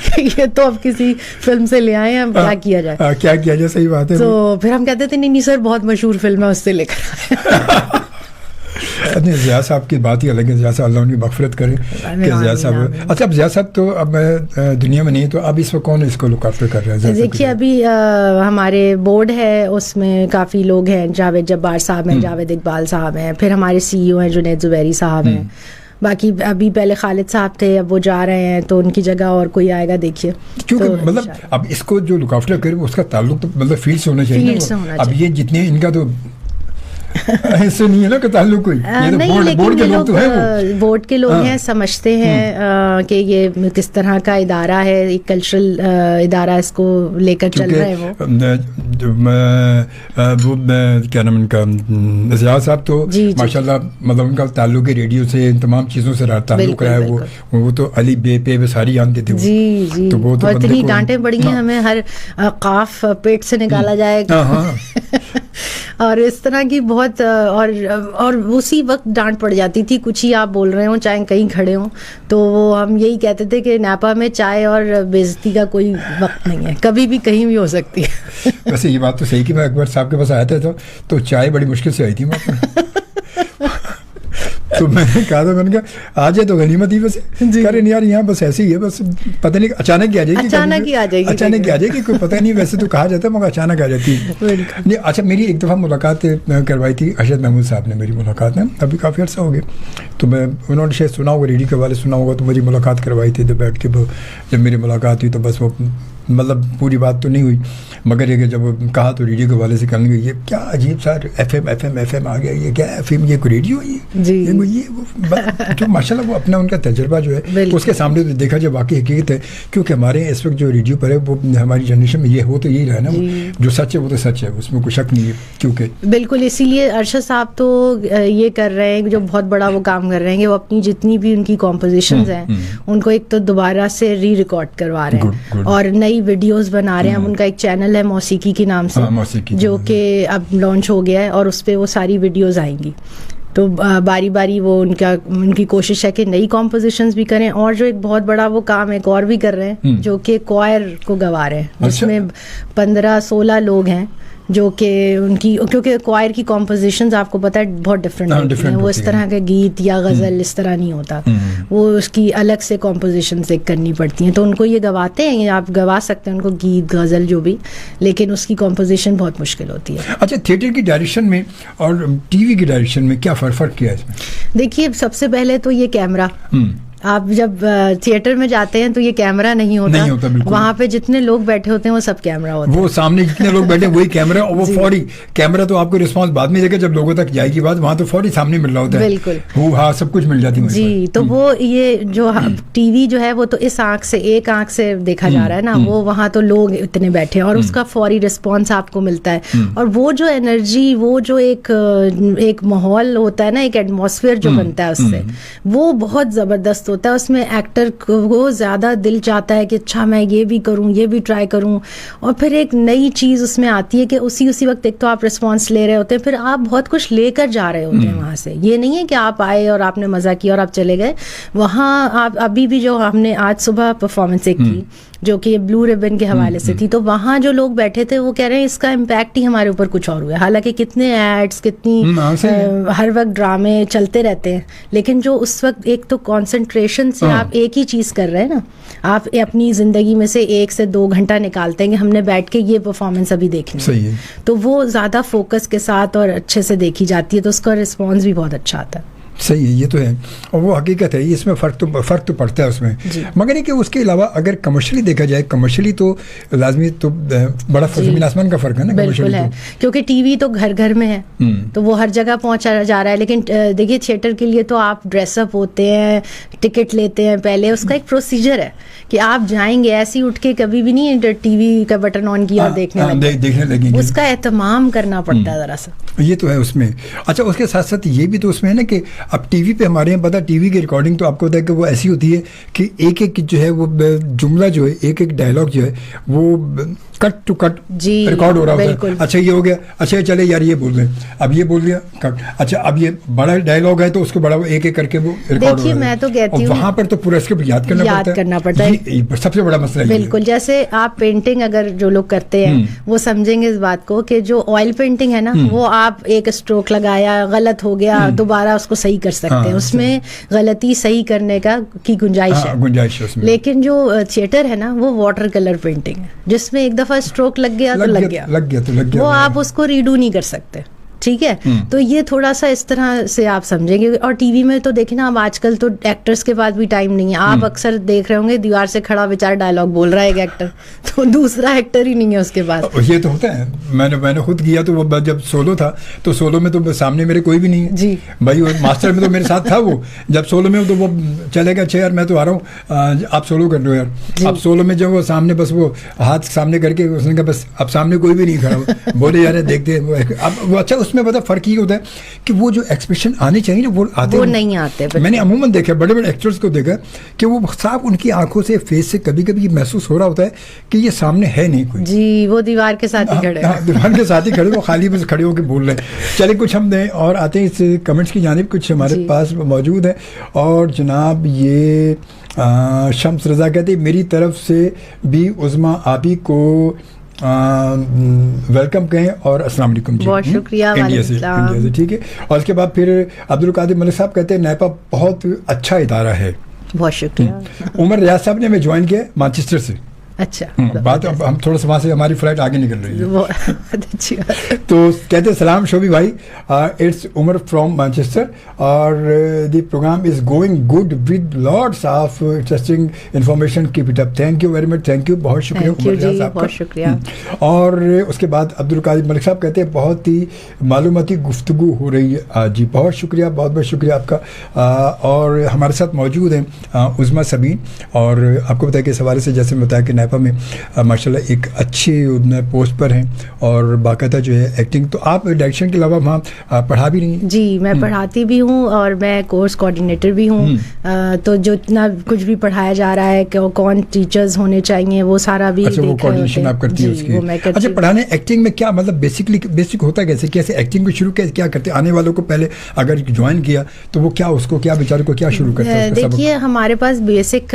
کہ یہ تو اب کسی فلم سے لے آئے ہیں، اب کیا کیا جائے، کیا کیا جائے. صحیح بات ہے. تو پھر ہم کہتے تھے نہیں سر بہت مشہور فلم ہے اس سے لے کر ضیاء صاحب کی بات ہی الگ ہے. ضیاء صاحب اللہ ان کی مغفرت کرے کہ ضیاء صاحب. اچھا، اب ضیاء صاحب تو اب دنیا میں نہیں، تو اب اس وقت کون اس کو لک آفٹر کر رہا ہے؟ دیکھیے ابھی ہمارے بورڈ ہے، اس میں کافی لوگ ہیں، جاوید جبار صاحب ہیں، جاوید اقبال صاحب ہیں، پھر ہمارے CEO ہیں جنید زبیری صاحب ہیں، باقی ابھی پہلے خالد صاحب تھے، اب وہ جا رہے ہیں تو ان کی جگہ اور کوئی آئے گا. دیکھیے کیونکہ مطلب اب اس کو جو لک آفٹر کرے اس کا تعلق تو مطلب فیلڈ سے ہونا چاہیے. اب یہ جتنے ان کا تو ایسے نہیں ہے نا کہ تعلق کوئی، نہیں، لیکن یہ لوگ بورڈ کے لوگ ہیں، سمجھتے ہیں کہ یہ کس طرح کا ادارہ ہے، ایک کلچرل ادارہ اس کو لے کر چل رہا ہے. وہ کیا نام ان کا ضیاء صاحب تو ماشاء اللہ مطلب ان کا تعلق ہے ریڈیو سے، ان تمام چیزوں سے تعلق رہا ہے. وہ تو علی بے پہ ساری جانتے تھے. جی، اور اتنی ڈانٹیں پڑی ہیں ہمیں، ہر قاف پیٹ سے نکالا جائے اور اس طرح کی بہت، اور اسی وقت ڈانٹ پڑ جاتی تھی، کچھ ہی آپ بول رہے ہوں چاہے کہیں کھڑے ہوں، تو وہ ہم یہی کہتے تھے کہ نیپا میں چائے اور بےعزتی کا کوئی وقت نہیں ہے، کبھی بھی کہیں بھی ہو سکتی ہے. ویسے یہ بات تو صحیح کہ میں اکبر صاحب کے پاس آیا تھا تو چائے بڑی مشکل سے آئی تھی تو میں نے کہا تھا، میں نے کہا آ جائے تو غنیمت ہی. ویسے کہہ رہے نہیں یار یہاں بس ایسے ہی ہے، بس پتہ نہیں اچانک ہی آ جائے گی، اچانک ہی آ جائے گی، کوئی پتہ نہیں. ویسے تو کہا جاتا ہے مگر اچانک آ جاتی ہے. اچھا، میری ایک دفعہ ملاقات کروائی تھی ارشد محمود صاحب نے، میری ملاقات ہے ابھی کافی عرصہ ہو گیا، تو میں انہوں نے شاید سنا ہوگا، ریڈیو کے والے سنا ہوگا، تو میری ملاقات کروائی تھی. تو بیٹھ کے جب میری ملاقات ہوئی تو بس وہ مطلب پوری بات تو نہیں ہوئی، مگر یہ کہ جب کہا تو ریڈیو کے والے سے کرنے گئے، یہ کیا عجیب سا ایف ایم آ گیا، یہ کیا ایف ایم، یہ کوئی ریڈیو ہے یہ جو ماشاء اللہ وہ اپنا ان کا تجربہ جو ہے اس کے سامنے دیکھا جب واقعی حقیقت ہے. کیونکہ ہمارے اس وقت جو ریڈیو پر ہے وہ ہماری جنریشن میں یہ ہو تو یہی رہا نا، جو سچ ہے وہ تو سچ ہے، اس میں کوئی شک نہیں ہے. کیونکہ بالکل اسی لیے ارشد صاحب تو یہ کر رہے ہیں، جو بہت بڑا وہ کام کر رہے ہیں کہ وہ اپنی جتنی بھی ان کی کمپوزیشنز ہیں ان کو ایک تو دوبارہ سے ری ریکارڈ کروا رہے ہیں اور نئی ویڈیوز بنا رہے ہیں. ان کا ایک چینل ہے موسیقی کے نام سے جو کہ اب لانچ ہو گیا ہے اور اس پہ وہ ساری ویڈیوز آئیں گی. تو باری باری وہ ان کی کوشش ہے کہ نئی کمپوزیشنز بھی کریں. اور جو ایک بہت بڑا وہ کام ایک اور بھی کر رہے ہیں جو کہ کوائر کو گوا رہے ہیں، جس میں 15-16 لوگ ہیں جو کہ ان کی، کیونکہ کوائر کی کمپوزیشنز آپ کو پتہ ہے بہت ڈفرینٹ ہوتی ہیں، وہ اس طرح کے گیت یا غزل اس طرح نہیں ہوتا، وہ اس کی الگ سے کمپوزیشنز ایک کرنی پڑتی ہیں. تو ان کو یہ گواتے ہیں، آپ گوا سکتے ہیں ان کو گیت غزل جو بھی، لیکن اس کی کمپوزیشن بہت مشکل ہوتی ہے. اچھا، تھیٹر کی ڈائریکشن میں اور ٹی وی کی ڈائریکشن میں کیا فرق کیا ہے اس میں؟ دیکھیے سب سے پہلے تو یہ کیمرہ، آپ جب تھیٹر میں جاتے ہیں تو یہ کیمرہ نہیں ہوتا وہاں پہ جتنے لوگ بیٹھے ہوتے ہیں وہ سب کیمرہ ہوتا ہے, وہ سامنے جتنے لوگ بیٹھے وہی کیمرہ, اور وہ فوری کیمرہ تو آپ کو رسپانس بعد میں دے گا جب لوگوں تک جائے گی بات, وہاں تو فوری سامنے مل رہا ہوتا ہے, بالکل ہاں سب کچھ مل جاتی ہے جی. تو وہ یہ جو ٹی وی جو ہے وہ تو اس آنکھ سے ایک آنکھ سے دیکھا جا رہا ہے نا, وہ وہاں تو لوگ اتنے بیٹھے ہیں اور اس کا فوری رسپانس آپ کو ملتا ہے, اور وہ جو انرجی, وہ جو ایک ماحول ہوتا ہے نا, ایک ایٹماسفیئر جو بنتا ہے اس سے, وہ بہت زبردست ہوتا ہے. اس میں ایکٹر کو زیادہ دل چاہتا ہے کہ اچھا میں یہ بھی کروں, یہ بھی ٹرائی کروں, اور پھر ایک نئی چیز اس میں آتی ہے کہ اسی وقت ایک تو آپ رسپانس لے رہے ہوتے ہیں, پھر آپ بہت کچھ لے کر جا رہے ہوتے ہیں وہاں سے. یہ نہیں ہے کہ آپ آئے اور آپ نے مزہ کیا اور آپ چلے گئے. وہاں آپ ابھی بھی جو ہم نے آج صبح پرفارمنس ایک کی جو کہ بلو ریبن کے حوالے سے تھی, تو وہاں جو لوگ بیٹھے تھے وہ کہہ رہے ہیں اس کا امپیکٹ ہی ہمارے اوپر کچھ اور ہوا ہے. حالانکہ کتنے ایڈس, کتنی ہر وقت ڈرامے چلتے رہتے ہیں, لیکن جو اس وقت ایک تو کانسنٹریشن سے آپ ایک ہی چیز کر رہے ہیں نا, آپ اپنی زندگی میں سے 1 سے 2 گھنٹہ نکالتے ہیں کہ ہم نے بیٹھ کے یہ پرفارمنس ابھی دیکھنی ہے, تو وہ زیادہ فوکس کے ساتھ اور اچھے سے دیکھی جاتی ہے, تو اس کا رسپانس بھی بہت اچھا آتا ہے. صحیح ہے, یہ تو ہے, اور وہ حقیقت ہے, اس میں فرق تو پڑتا ہے اس میں, مگر یہ کہ اس کے علاوہ اگر کمرشلی دیکھا جائے, کمرشلی تو لازمی تو بڑا زمین آسمان کا فرق ہے نا. بالکل ہے, کیونکہ ٹی وی تو گھر گھر میں ہے, تو وہ ہر جگہ پہنچا جا رہا ہے, لیکن دیکھیے تھیٹر کے لیے تو آپ ڈریس اپ ہوتے ہیں, ٹکٹ لیتے ہیں پہلے, اس کا ایک پروسیجر ہے کہ آپ جائیں گے ایسے ہی اٹھ کے کبھی بھی نہیں ٹی وی کا بٹن آن کیا اور دیکھنے لگیں گے, اس کا اہتمام کرنا پڑتا ہے ذرا سا. یہ تو ہے اس میں. اچھا, اس کے ساتھ ساتھ یہ بھی تو اس میں ہے نا کہ اب ٹی وی پہ ہمارے یہاں پتا, ٹی وی کی ریکارڈنگ تو آپ کو پتا ہے کہ وہ ایسی ہوتی ہے کہ ایک جو ہے وہ جملہ جو ہے, ایک ڈائلاگ جو ہے وہ کٹ ٹو کٹ ریکارڈ ہو رہا ہوتا ہے. اچھا یہ ہو گیا, اچھا چلے یار یہ بول رہے ہیں, اب یہ بول دیا کٹ, اچھا اب یہ بڑا ڈائلاگ ہے تو اس کو بڑا ایک کر کے وہ ریکارڈ ہو رہا ہے, اور وہاں پر تو پورا اسکرپٹ یاد کرنا پڑتا ہے. سب سے بڑا مسئلہ ہے. بالکل, جیسے آپ پینٹنگ اگر جو لوگ کرتے ہیں وہ سمجھیں گے اس بات کو کہ جو آئل پینٹنگ ہے نا, وہ آپ ایک اسٹروک لگایا, غلط ہو گیا, دوبارہ اس کو صحیح کر سکتے ہیں, اس میں غلطی صحیح کرنے کی گنجائش ہے. لیکن جو تھیٹر ہے نا وہ واٹر کلر پینٹنگ ہے, جس میں ایک دفعہ اسٹروک لگ گیا تو لگ گیا, وہ آپ اس کو ریڈو نہیں کر سکتے. ٹھیک ہے, تو یہ تھوڑا سا اس طرح سے آپ سمجھیں گے. اور ٹی وی میں تو دیکھیں نا, اب آج کل تو ایکٹرز کے پاس بھی ٹائم نہیں ہے. آپ اکثر دیکھ رہے ہوں گے دیوار سے کھڑا بیچارہ ڈائلاگ بول رہا ہے ایک ایکٹر, تو دوسرا ایکٹر ہی نہیں ہے اس کے پاس. یہ تو ہوتا ہے, میں نے خود کیا, تو وہ جب سولو تھا تو سولو میں تو سامنے میرے کوئی بھی نہیں ہے جی بھائی, ماسٹر میں تو میرے ساتھ تھا وہ, جب سولو میں تو وہ چلے گا, اچھا یار میں تو آ رہا ہوں, آپ سولو کر رہے ہو یار. اب سولو میں جب وہ سامنے بس وہ ہاتھ سامنے کر کے اس نے کہا بس اب سامنے کوئی بھی نہیں کھڑا, بولے یار دیکھتے اب وہ. اچھا, اس میں پتا فرق یہ کہ وہ جو ایکسپریشن آنے چاہیے نا وہ نہیں آتے. میں نے عموماً دیکھا, بڑے بڑے ایکٹرز کو دیکھا کہ وہ صاحب ان کی آنکھوں سے, فیس سے کبھی کبھی یہ محسوس ہو رہا ہوتا ہے کہ یہ سامنے ہے نہیں کوئی جی, وہ دیوار کے ساتھ ہی کھڑے, دیوار کے ساتھ ہی کھڑے, وہ خالی بس کھڑے ہو کے بول رہے ہیں. چلے کچھ ہم دیں اور آتے ہیں اس کمنٹس کی جانب, کچھ ہمارے پاس موجود ہیں. اور جناب یہ شمس رضا کہتے ہیں میری طرف سے بھی عظما آبی کو ویلکم کہیں اور السلام علیکم. بہت شکریہ, انڈیا سے ٹھیک ہے. اور اس کے بعد پھر عبد القادر ملک صاحب کہتے ہیں نیپا بہت اچھا ادارہ ہے. بہت شکریہ. عمر ریاض صاحب نے ہمیں جوائن کیا مانچسٹر سے. اچھا, بات ہم تھوڑا سا وہاں سے ہماری فلائٹ آگے نکل رہی ہے. تو کہتے ہیں سلام شوبی بھائی, اٹس عمر فرام مانچسٹر, اور the program is going good with lots of interesting information, keep it up. Thank you very much, thank you, بہت شکریہ عمر ریاض صاحب, بہت شکریہ. اور اس کے بعد عبد القادر ملک صاحب کہتے ہیں بہت ہی معلوماتی گفتگو ہو رہی ہے جی. بہت شکریہ, بہت بہت شکریہ آپ کا. اور ہمارے ساتھ موجود ہیں عظما سبین, اور آپ کو بتایا کہ اس حوالے سے جیسے بتایا کہ نیپا میں ماشاءاللہ ایک اچھی پوسٹ پر ہیں اور باقاعدہ جو ہے ایکٹنگ. تو آپ ڈائریکشن کے علاوہ وہاں پڑھا بھی نہیں ہیں؟ جی, میں پڑھاتی بھی ہوں اور میں کورس کوآرڈینیٹر بھی ہوں. تو جو اتنا کچھ بھی پڑھایا جا رہا ہے کہ کون ٹیچرز ہونے چاہیے وہ سارا بھی وہ کوآرڈینیشن آپ کرتی ہیں اس کی. اچھا, پڑھانے ایکٹنگ میں کیا مطلب بیسک ہوتا ہے, کیسے ایکٹنگ کو شروع کیا کرتے آنے والوں کو پہلے اگر جوائن کیا تو وہ کیا اس کو کیا بیچارے کو کیا شروع کرتے ہیں؟ دیکھیے ہمارے پاس بیسک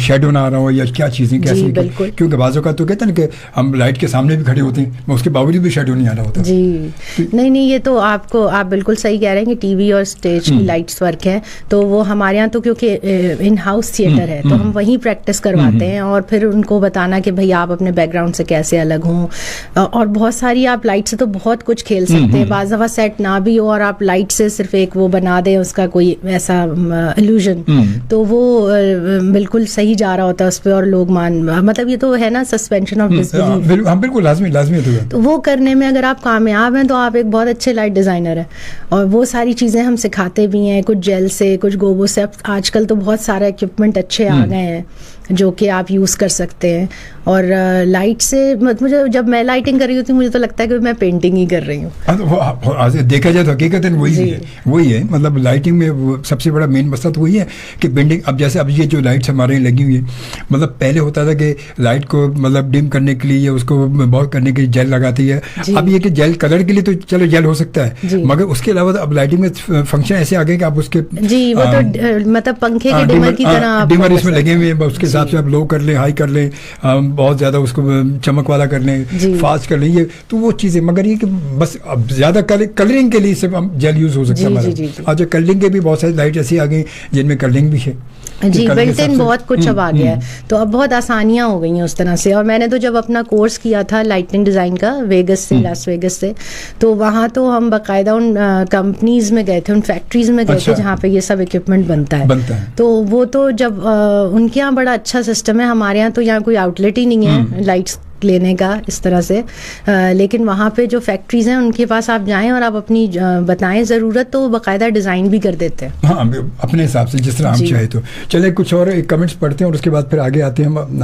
شیڈو نہ آ رہا ہو یا کیا چیزیں کیسی, بالکل, کیونکہ بعض اوقات تو کہتے ہیں نا کہ ہم لائٹ کے سامنے بھی کھڑے ہوتے ہیں اس کے باوجود بھی شیڈو نہیں آ رہا ہوتا. جی نہیں یہ تو آپ بالکل صحیح کہہ رہے ہیں کہ ٹی وی اور اسٹیج کی لائٹس ورک ہیں, تو وہ ہمارے یہاں تو کیونکہ ان ہاؤس تھیٹر ہے تو ہم وہیں پریکٹس کرواتے ہیں, اور پھر ان کو بتانا کہ بھائی آپ اپنے بیک گراؤنڈ سے کیسے الگ ہوں, اور بہت ساری آپ لائٹ سے تو بہت کچھ کھیل سکتے ہیں. بعض دفعہ سیٹ نہ بھی ہو اور آپ لائٹ سے صرف ایک وہ بنا دیں اس کا کوئی ایسا الوژن, تو وہ بالکل صحیح جا رہا ہوتا ہے اس پہ, اور لوگ مطلب یہ تو ہے نا سسپینشن آف ڈسبلیف, بالکل لازمی ہے. تو وہ کرنے میں اگر آپ کامیاب ہیں تو آپ ایک بہت اچھے لائٹ ڈیزائنر ہیں, اور وہ ساری چیزیں ہم سکھاتے بھی ہیں, کچھ جیل سے کچھ گوبو سے. آج کل تو بہت سارے اکوپمنٹ اچھے آ گئے ہیں جو کہ آپ یوز کر سکتے ہیں, اور لائٹ سے مجھے جب میں لائٹنگ کر رہی ہوتی ہوں مجھے تو لگتا ہے کہ میں پینٹنگ ہی کر رہی ہوں. دیکھا جائے تو حقیقت وہی ہے, مطلب لائٹنگ میں سب سے بڑا مین مسئلہ تو وہی ہے کہ پینٹنگ. اب جیسے اب یہ جو لائٹس ہمارے یہاں لگی ہوئی ہیں, مطلب پہلے ہوتا تھا کہ لائٹ کو مطلب ڈم کرنے کے لیے اس کو بہت کرنے کے لیے جیل لگاتی ہے. اب یہ کہ جیل کلر کے لیے تو چلو جیل ہو سکتا ہے, مگر اس کے علاوہ اب لائٹنگ میں فنکشن ایسے آ گئے کہ آپ اس کے وہ تو مطلب پنکھے کے ڈمر کی طرح ڈمر اس میں لگے ہوئے ہیں, اس کے حساب سے آپ لو کر لیں, ہائی کر لیں, بہت زیادہ اس کو چمک والا کر لیں, فاسٹ کر لیں, یہ تو وہ چیزیں. مگر یہ کہ بس اب زیادہ کلرنگ کے لیے صرف ہم جیل یوز ہو سکتا ہے. آج کلرنگ کے بھی بہت ساری لائٹ ایسی آ گئی جن میں کلرنگ بھی ہے. جی بلٹ ان بہت کچھ اب آ گیا ہے, تو اب بہت آسانیاں ہو گئی ہیں اس طرح سے. اور میں نے تو جب اپنا کورس کیا تھا لائٹنگ ڈیزائن کا ویگس سے, لاس ویگس سے, تو وہاں تو ہم باقاعدہ ان کمپنیز میں گئے تھے, ان فیکٹریز میں گئے تھے جہاں پہ یہ سب اکوپمنٹ بنتا ہے. تو وہ تو جب ان کے یہاں بڑا اچھا سسٹم ہے, ہمارے یہاں تو یہاں کوئی آؤٹ لیٹ ہی نہیں ہے لائٹس لینے کا اس طرح سے, لیکن وہاں پہ جو فیکٹریز ہیں ان کے پاس آپ جائیں اور آپ اپنی بتائیں ضرورت, تو وہ باقاعدہ ڈیزائن بھی کر دیتے ہیں. ہاں اپنے حساب سے جس طرح ہم چاہے. تو چلے کچھ اور کمنٹس پڑھتے ہیں اور اس کے بعد پھر آگے آتے ہیں ہم,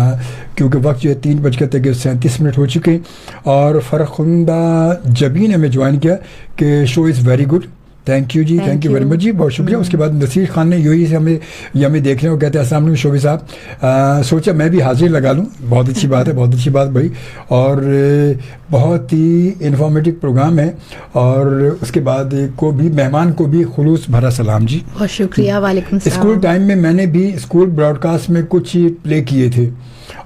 کیونکہ وقت جو ہے 3:37 ہو چکے ہیں. اور فرخندہ جبین نے ہمیں جوائن کیا کہ show is very good. Thank you ji, thank you very much ji, بہت شکریہ. اس کے بعد نصیر خان نے یہی سے ہمیں دیکھ رہے ہیں, وہ کہتے ہیں السلام علیکم شوبی صاحب, سوچا میں بھی حاضر لگا لوں. بہت اچھی بات ہے, بہت اچھی بات بھائی, اور بہت ہی انفارمیٹیو پروگرام ہے. اور اس کے بعد کو بھی مہمان کو بھی خلوص بھرا سلام جی. بہت شکریہ, وعلیکم السلام. اسکول ٹائم میں میں نے بھی اسکول براڈ کاسٹ میں کچھ پلے کیے تھے,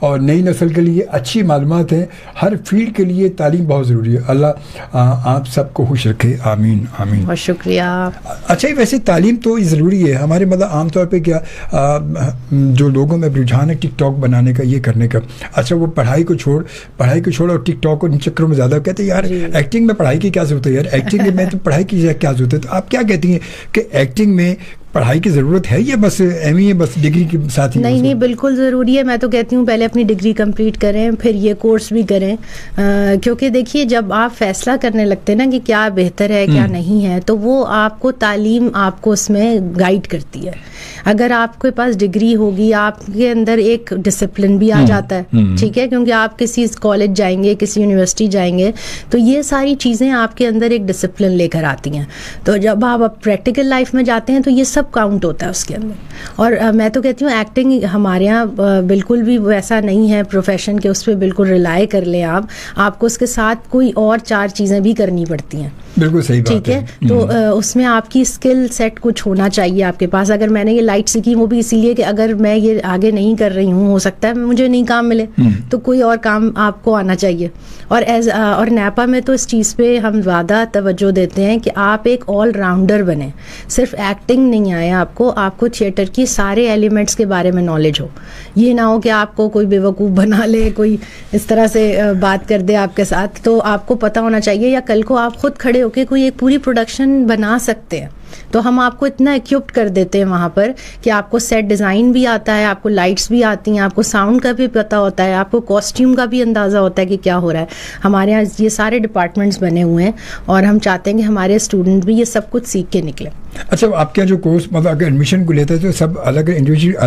اور نئی نسل کے لیے اچھی معلومات ہیں. ہر فیلڈ کے لیے تعلیم بہت ضروری ہے. اللہ آپ سب کو خوش رکھے, آمین آمین. بہت شکریہ. اچھا ویسے تعلیم تو ضروری ہے ہمارے, مطلب عام طور پہ کیا جو لوگوں میں رجحان ہے ٹک ٹاک بنانے کا, یہ کرنے کا, اچھا وہ پڑھائی کو چھوڑ اور ٹک ٹاک کو ان چکروں میں زیادہ کہتے ہیں یار ایکٹنگ میں پڑھائی کی کیا ضرورت ہے, یار ایکٹنگ میں تو پڑھائی کی کیا ضرورت ہے. تو آپ کیا کہتی ہیں کہ ایکٹنگ میں پڑھائی کی ضرورت ہے یا بس ایم ای بس ڈگری کے ساتھ ہی؟ نہیں بالکل ضروری ہے. میں تو کہتی ہوں پہلے اپنی ڈگری کمپلیٹ کریں, پھر یہ کورس بھی کریں, کیونکہ دیکھیے جب آپ فیصلہ کرنے لگتے ہیں نا کہ کیا بہتر ہے کیا نہیں ہے, تو وہ آپ کو تعلیم آپ کو اس میں گائیڈ کرتی ہے. اگر آپ کے پاس ڈگری ہوگی, آپ کے اندر ایک ڈسپلن بھی آ جاتا ہے, ٹھیک ہے, کیونکہ آپ کسی کالج جائیں گے, کسی یونیورسٹی جائیں گے, تو یہ ساری چیزیں آپ کے اندر ایک ڈسپلن لے کر آتی ہیں. تو جب آپ پریکٹیکل لائف میں جاتے ہیں تو یہ سب کاؤنٹ ہوتا ہے اس کے اندر. اور میں تو کہتی ہوں ایکٹنگ ہمارے یہاں بالکل بھی ویسا نہیں ہے پروفیشن کہ اس پہ بالکل ریلائی کر لیں آپ کو اس کے ساتھ کوئی اور 4 چیزیں بھی کرنی پڑتی ہیں. بالکل صحیح بات ہے. ٹھیک ہے, تو اس میں آپ کی اسکل سیٹ کچھ ہونا چاہیے آپ کے پاس. اگر میں نے یہ لائٹ سیکھی وہ بھی اسی لیے کہ اگر میں یہ آگے نہیں کر رہی ہوں, ہو سکتا ہے مجھے نہیں کام ملے, تو کوئی اور کام آپ کو آنا چاہیے. اور نیپا میں تو اس چیز پہ ہم زیادہ توجہ دیتے ہیں کہ آپ ایک آل راؤنڈر بنیں. صرف ایکٹنگ نہیں آئے آپ کو تھیٹر کی سارے ایلیمنٹس کے بارے میں نالج ہو. یہ نہ ہو کہ آپ کو کوئی بیوقوف بنا لے, کوئی اس طرح سے بات کر دے آپ کے ساتھ. تو آپ کو پتہ ہونا چاہیے, یا کل کو آپ خود کھڑے ہو کے کوئی ایک پوری پروڈکشن بنا سکتے ہیں. تو ہم آپ کو اتنا ایکوپڈ کر دیتے ہیں وہاں پر کہ آپ کو سیٹ ڈیزائن بھی آتا ہے, آپ کو لائٹس بھی آتی ہیں, آپ کو ساؤنڈ کا بھی پتہ ہوتا ہے, آپ کو کاسٹیوم کا بھی اندازہ ہوتا ہے کہ کیا ہو رہا ہے. ہمارے یہاں یہ سارے ڈپارٹمنٹس بنے ہوئے ہیں, اور ہم چاہتے ہیں کہ ہمارے اسٹوڈنٹ بھی یہ سب کچھ سیکھ کے نکلیں. اچھا آپ کا جو کورس مطلب اگر ایڈمیشن کو لیتا ہے تو سب الگ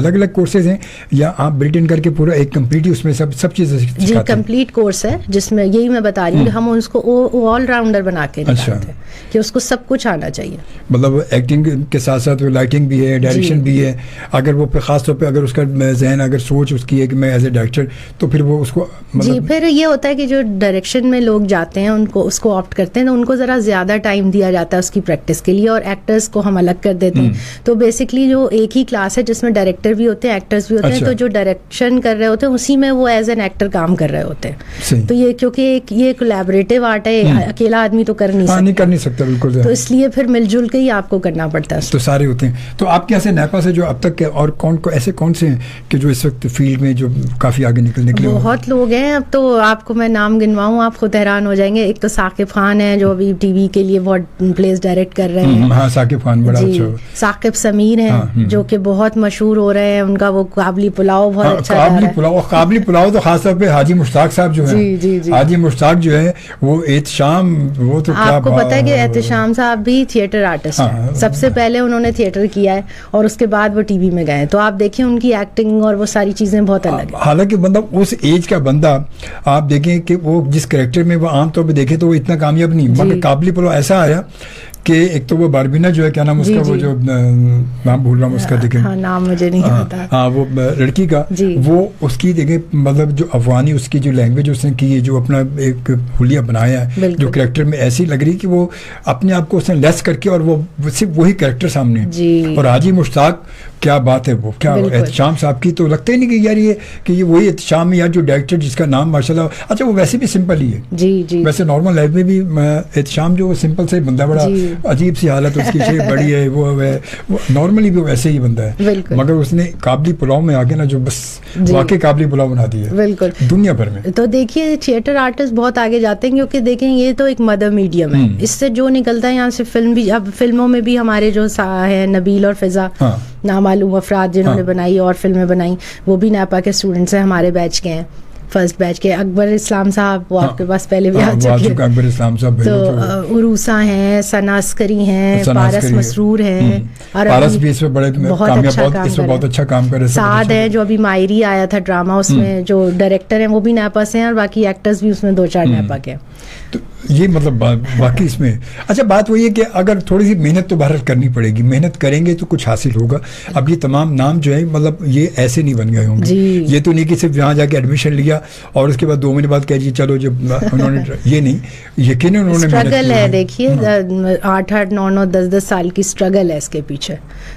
الگ کورسز ہیں, یا آپ بلٹ ان کر کے پورا ایک کمپلیٹ ہی اس میں سب چیزیں سکھاتے ہیں؟ جی کمپلیٹ کورس ہے, جس میں یہی میں بتا رہی ہوں کہ ہم اس کو آل راؤنڈر بنا کے نکالتے ہیں کہ اس کو سب کچھ آنا چاہیے. مطلب ایکٹنگ کے ساتھ ساتھ لائٹنگ بھی ہے, ڈائریکشن بھی ہے. اگر وہ خاص طور پہ اگر اس کا ذہن اگر سوچ اس کی ہے کہ میں ایز اے ڈائریکٹر, تو پھر وہ اس کو جی پھر یہ ہوتا ہے کہ جو ڈائریکشن میں لوگ جاتے ہیں ان کو اس کو آپٹ کرتے ہیں, تو ان کو ذرا زیادہ ٹائم دیا جاتا ہے اس کی پریکٹس کے لیے, اور ایکٹرس کو ہم الگ کر دیتے ہیں. تو بیسکلی جو ایک ہی کلاس ہے جس میں ڈائریکٹر بھی ہوتے ہیں, ایکٹرز بھی ہوتے ہیں, تو جو ڈائریکشن کر رہے ہوتے ہیں اسی میں وہ ایز این ایکٹر کام کر رہے ہوتے ہیں. تو یہ کیونکہ یہ کولیبریٹو آرٹ ہے, اکیلا آدمی تو کر نہیں سکتا بالکل, تو اس لیے پھر مل جل کے ہی آپ کو کرنا پڑتا ہے. تو سارے ہوتے ہیں. تو آپ کے یہاں سے نیپا سے جو اب تک اور ایسے کون سے ہیں کہ جو اس وقت فیلڈ میں جو کافی آگے نکلے؟ بہت لوگ ہیں. اب تو آپ کو میں نام گنواؤں آپ خود حیران ہو جائیں گے. ایک تو ثاقب خان ہے جو ابھی ٹی وی کے لیے بہت پلیز ڈائریکٹ کر رہے ہیں. ہاں ثاقب خان بڑا اچھا. ثاقب سمیر ہیں جو کہ بہت مشہور ہو رہے ہیں. ان کا وہ قابلی پلاؤ بہت اچھا ہے. قابلی پلاؤ تو خاص طور پہ حاجی مشتاق صاحب جو ہیں, حاجی مشتاق جو ہے وہ احتشام, وہ تو آپ کو پتا ہے کہ احتشام صاحب بھی تھیٹر آرٹسٹ ہیں. سب سے پہلے انہوں نے تھیٹر کیا ہے اور اس کے بعد وہ ٹی وی میں گئے. تو آپ دیکھیں ان کی ایکٹنگ اور وہ ساری چیزیں بہت الگ ہیں. حالانکہ مطلب اس ایج کا بندہ آپ دیکھیں کہ وہ جس کریکٹر میں وہ عام طور پہ دیکھے تو وہ اتنا کامیاب نہیں, مگر قابلی پلاؤ ایسا آیا کہ ایک تو وہ باربینا جو ہے, کیا نام اس کا, وہ جو نام بھول رہا ہوں اس کا, دیکھیں نام مجھے نہیں پتا, ہاں وہ لڑکی کا, وہ اس کی دیکھیں مطلب جو افغانی اس کی جو لینگویج اس نے کی ہے, جو اپنا ایک حلیہ بنایا ہے جو کریکٹر میں ایسی لگ رہی کہ وہ اپنے آپ کو اس نے لیس کر کے اور وہ صرف وہی کریکٹر سامنے. اور حاجی مشتاق کیا بات ہے, وہ کیا احتشام صاحب کی تو لگتا ہی نہیں کہ یار یہ کہ یہ وہی احتشام ہے, یا جو ڈائریکٹر جس کا نام ماشاءاللہ, اچھا وہ ویسے بھی سمپل ہی ہے. ویسے نارمل لائف میں بھی احتشام جو سمپل سے بندہ, بڑا عجیب سی حالت, اس کی شیپ بڑی ہے, وہ نارملی بھی ویسے ہی بندہ ہے, مگر اس نے قابلی پلاؤ میں آگے نا جو بس واقعی قابلی پلاؤ بنا دی ہے بالکل دنیا بھر میں. تو دیکھیے تھیٹر آرٹسٹ بہت آگے جاتے ہیں کیونکہ دیکھیں یہ تو ایک مدر میڈیم ہے, اس سے جو نکلتا ہے یہاں سے فلم بھی. اب فلموں میں بھی ہمارے جو ہے نبیل اور فضا, نامعلوم افراد جنہوں نے بنائی اور فلمیں بنائی, وہ بھی نیپا کے اسٹوڈنٹس ہیں, ہمارے بیچ کے ہیں, فرسٹ بیچ کے. اکبر اسلام صاحب وہ آپ کے پاس پہلے بھی آ چکے ہیں. اکبر اسلام صاحب تو عروسہ ہیں, ثنا عسکری ہیں, پارس مسرور ہیں, پارس بھی اس میں بڑے بہت اچھا کام کر رہے ہیں. سعد ہے جو ابھی مائری آیا تھا ڈرامہ, اس میں جو ڈائریکٹر ہیں وہ بھی نیپا سے ہیں, اور باقی ایکٹرز بھی اس میں 2-4 نیپا کے. تو یہ مطلب باقی اس میں اچھا بات وہی ہے کہ اگر تھوڑی سی محنت تو بہرحال کرنی پڑے گی, محنت کریں گے تو کچھ حاصل ہوگا. اب یہ تمام نام جو ہے مطلب یہ ایسے نہیں بن گئے ہوں گے, یہ تو نہیں کہ صرف یہاں جا کے ایڈمیشن لیا اور اس کے بعد 2 مہینے بعد کہہ جی چلو جب انہوں نے, یہ نہیں, یقیناً انہوں نے اسٹرگل ہے. دیکھیے 8-8 9-9 10-10 سال کی اسٹرگل ہے اس کے پیچھے,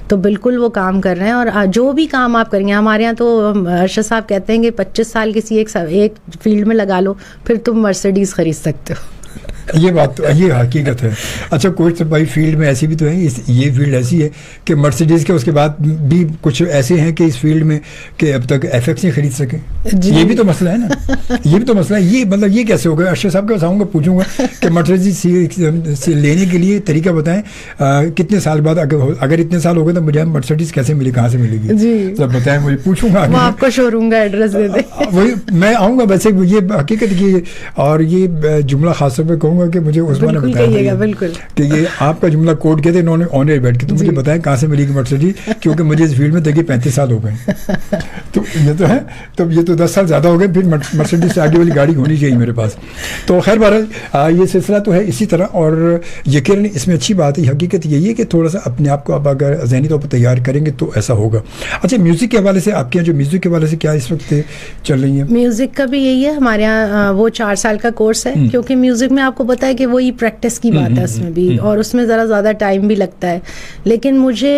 تو بالکل وہ کام کر رہے ہیں. اور جو بھی کام آپ کریں گے, ہمارے یہاں تو ارشد صاحب کہتے ہیں کہ 25 سال کسی ایک فیلڈ میں لگا لو, پھر تم مرسیڈیز خرید سکتے ہو. یہ بات تو یہ حقیقت ہے. اچھا کوچ بھائی فیلڈ میں ایسی بھی تو ہیں, یہ فیلڈ ایسی ہے کہ مرسیڈیز کے اس کے بعد بھی کچھ ایسے ہیں کہ اس فیلڈ میں کہ اب تک ایف ایکس نہیں خرید سکے. یہ بھی تو مسئلہ ہے نا, یہ بھی تو مسئلہ ہے. یہ مطلب یہ کیسے ہوگا؟ ارشد صاحب کے بتاؤں گا, پوچھوں گا کہ مرسیڈیز سے لینے کے لیے طریقہ بتائیں, کتنے سال بعد, اگر اتنے سال ہو گئے تو مجھے مرسیڈیز کیسے ملے, کہاں سے ملے گی, سب بتائیں مجھے, پوچھوں گا. آپ کو شو روم کا ایڈریس دے دیں, وہی میں آؤں گا. ویسے یہ حقیقت کی, اور یہ جملہ خاص طور پہ کہوں گا کہ مجھے عثمان نے بتایا کہ یہ آپ کا جملہ کوٹ کیا تھا انہوں نے آن ایئر بیٹھ کے, تو مجھے بتائیں کہاں سے ملی گی مرسیڈیز, کیونکہ مجھے اس فیلڈ میں دیکھیے 35 سال ہو گئے. تو یہ تو ہے, تو یہ تو 10 سال زیادہ ہو گئے, پھر مرسیڈیز سے آگے والی گاڑی ہونی چاہیے میرے پاس. تو خیر بہرحال یہ سلسلہ تو ہے اسی طرح, اور یقیناً اس میں اچھی بات ہے. حقیقت یہی ہے کہ تھوڑا سا اپنے آپ کو اب اگر ذہنی طور پر تیار کریں گے تو ایسا ہوگا. اچھا میوزک کے حوالے سے آپ کے یہاں جو میوزک کے حوالے سے کیا اس وقت چل رہی ہیں؟ میوزک کا بھی یہی ہے ہمارے یہاں, وہ 4 سال کا کورس ہے, کیونکہ میوزک میں آپ کو پتا ہے کہ وہی پریکٹس کی بات ہے اس میں بھی, اور اس میں ذرا زیادہ ٹائم بھی لگتا ہے. لیکن مجھے